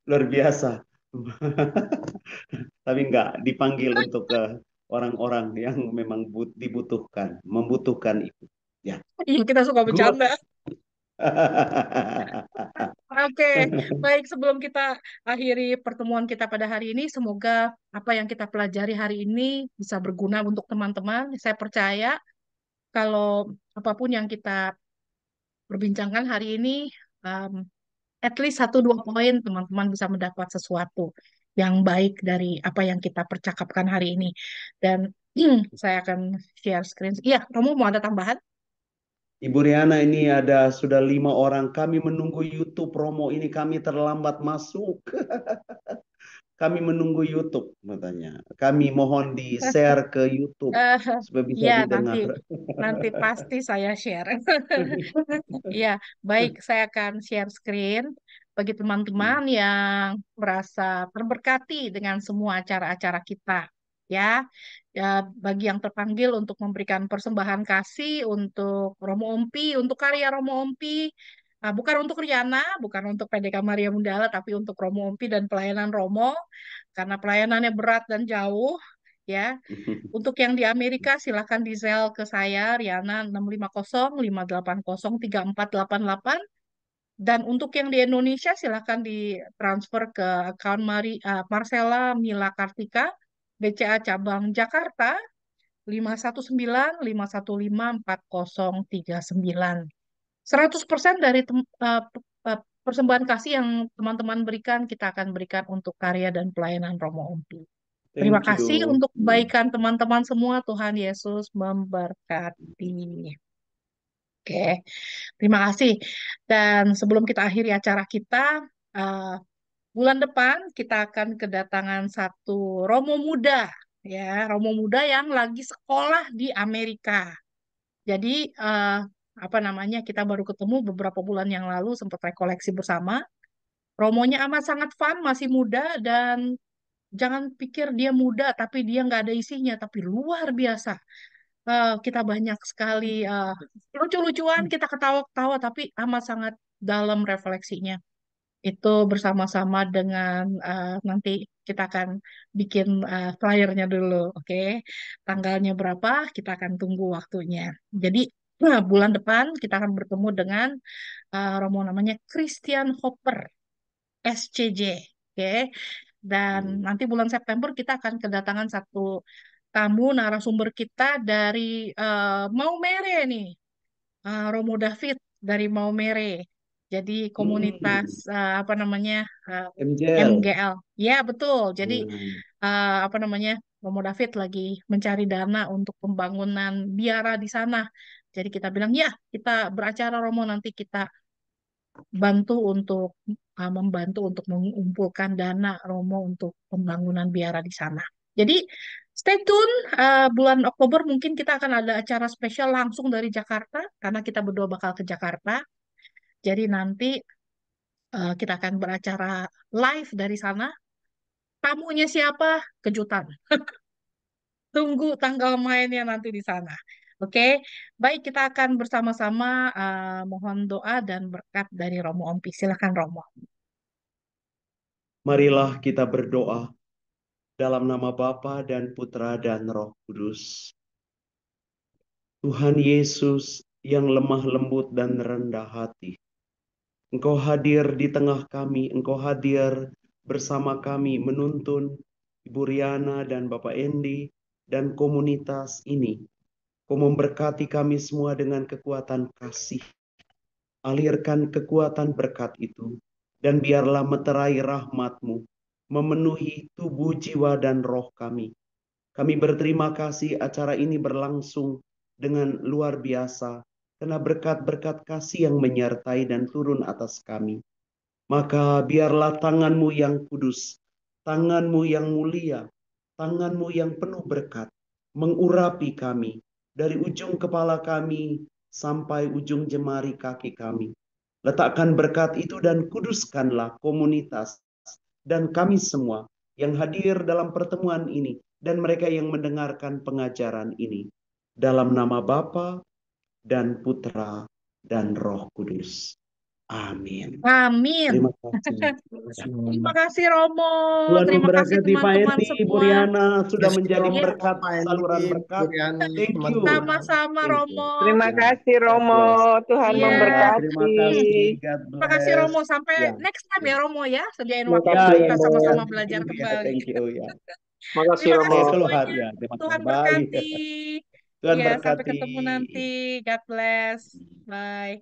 Luar biasa. Tapi enggak dipanggil untuk orang-orang yang memang dibutuhkan, membutuhkan itu. Ya, Iya, kita suka good. bercanda. Oke, baik sebelum kita akhiri pertemuan kita pada hari ini, semoga apa yang kita pelajari hari ini bisa berguna untuk teman-teman. Saya percaya kalau apapun yang kita perbincangkan hari ini, um, at least satu dua poin teman-teman bisa mendapat sesuatu yang baik dari apa yang kita percakapkan hari ini. Dan saya akan share screen. Iya, kamu mau ada tambahan? Ibu Riana, ini ada sudah 5 orang. Kami menunggu YouTube promo ini. Kami terlambat masuk. Kami menunggu YouTube, katanya. Kami mohon di-share ke YouTube Eh, supaya bisa ya, nanti didengar. nanti pasti saya share. Ya, baik, saya akan share screen bagi teman-teman yang merasa terberkati dengan semua acara-acara kita. Ya, ya, bagi yang terpanggil untuk memberikan persembahan kasih untuk Romo Ompi, untuk karya Romo Ompi, bukan untuk Riana, bukan untuk PDK Maria Mundala, tapi untuk Romo Ompi dan pelayanan Romo, karena pelayanannya berat dan jauh. Ya, untuk yang di Amerika silakan di Zelle ke saya Riana 650 580 3488. Dan untuk yang di Indonesia silakan ditransfer ke account Marcella Mila Kartika BCA cabang Jakarta 519 515 4039. 100% dari persembahan kasih yang teman-teman berikan, kita akan berikan untuk karya dan pelayanan Romo Ompi. Terima Thank kasih you. untuk kebaikan teman-teman semua. Tuhan Yesus memberkati. Oke, terima kasih. Dan sebelum kita akhiri acara kita, eh, bulan depan kita akan kedatangan satu Romo muda, ya, Romo muda yang lagi sekolah di Amerika. Jadi eh, apa namanya? Kita baru ketemu beberapa bulan yang lalu, sempat rekoleksi bersama. Romonya amat sangat fun, masih muda, dan jangan pikir dia muda tapi dia nggak ada isinya, tapi luar biasa. Kita banyak sekali lucu-lucuan, kita ketawa-ketawa, tapi amat sangat dalam refleksinya. Itu bersama-sama dengan nanti kita akan bikin flyernya dulu, oke? Tanggalnya berapa? Kita akan tunggu waktunya. Jadi bulan depan kita akan bertemu dengan Romo namanya Christian Hopper, SCJ, oke? Dan nanti bulan September kita akan kedatangan satu tamu narasumber kita dari Maumere nih, Romo David dari Maumere. Jadi komunitas Hmm, apa namanya eh, MJL. MGL. Ya betul. Jadi Hmm. apa namanya Romo David lagi mencari dana untuk pembangunan biara di sana. Jadi kita bilang ya kita beracara Romo, nanti kita bantu untuk membantu untuk mengumpulkan dana Romo untuk pembangunan biara di sana. Jadi stay tune, bulan Oktober mungkin kita akan ada acara spesial langsung dari Jakarta karena kita berdua bakal ke Jakarta. Jadi nanti kita akan beracara live dari sana. Tamunya siapa? Kejutan. Tunggu tanggal mainnya nanti di sana. Oke, baik, kita akan bersama-sama mohon doa dan berkat dari Romo Ompi. Silakan Romo. Marilah kita berdoa dalam nama Bapa dan Putra dan Roh Kudus. Tuhan Yesus yang lemah lembut dan rendah hati, Engkau hadir di tengah kami, Engkau hadir bersama kami menuntun Ibu Riana dan Bapak Endi dan komunitas ini. Kau memberkati kami semua dengan kekuatan kasih. Alirkan kekuatan berkat itu, dan biarlah meterai rahmat-Mu memenuhi tubuh, jiwa, dan roh kami. Kami berterima kasih acara ini berlangsung dengan luar biasa, karena berkat-berkat kasih yang menyertai dan turun atas kami. Maka biarlah tangan-Mu yang kudus, tangan-Mu yang mulia, tangan-Mu yang penuh berkat, mengurapi kami, dari ujung kepala kami sampai ujung jemari kaki kami. Letakkan berkat itu dan kuduskanlah komunitas dan kami semua yang hadir dalam pertemuan ini dan mereka yang mendengarkan pengajaran ini. Dalam nama Bapa dan Putra dan Roh Kudus. Amin. Amin. Terima kasih. Terima kasih Romo. Tuhan Terima kasih memberkati Pak teman-teman Endi, Bu semua. Riana sudah Kasih menjadi Ya, Romo, berkat, Pak Endi, saluran Bu berkat. Riani, Thank you. teman-teman. sama-sama Thank you. Romo. Terima Ya, kasih God Romo, bless. Tuhan Iya. Ya, terima memberkati. kasih. God Terima kasih bless. Romo. Sampai Ya. next time ya Romo ya. Sediain Terima waktu Ya, kasih kita ya, Romo. ya. sama-sama Thank belajar you. Ya, kembali. thank you. Ya. Makasih Terima kasih Romo. Saya keluar semuanya. ya. Terima kasih Tuhan kembali. berkati. Tuhan Ya, sampai berkati. ketemu nanti. God bless. Bye.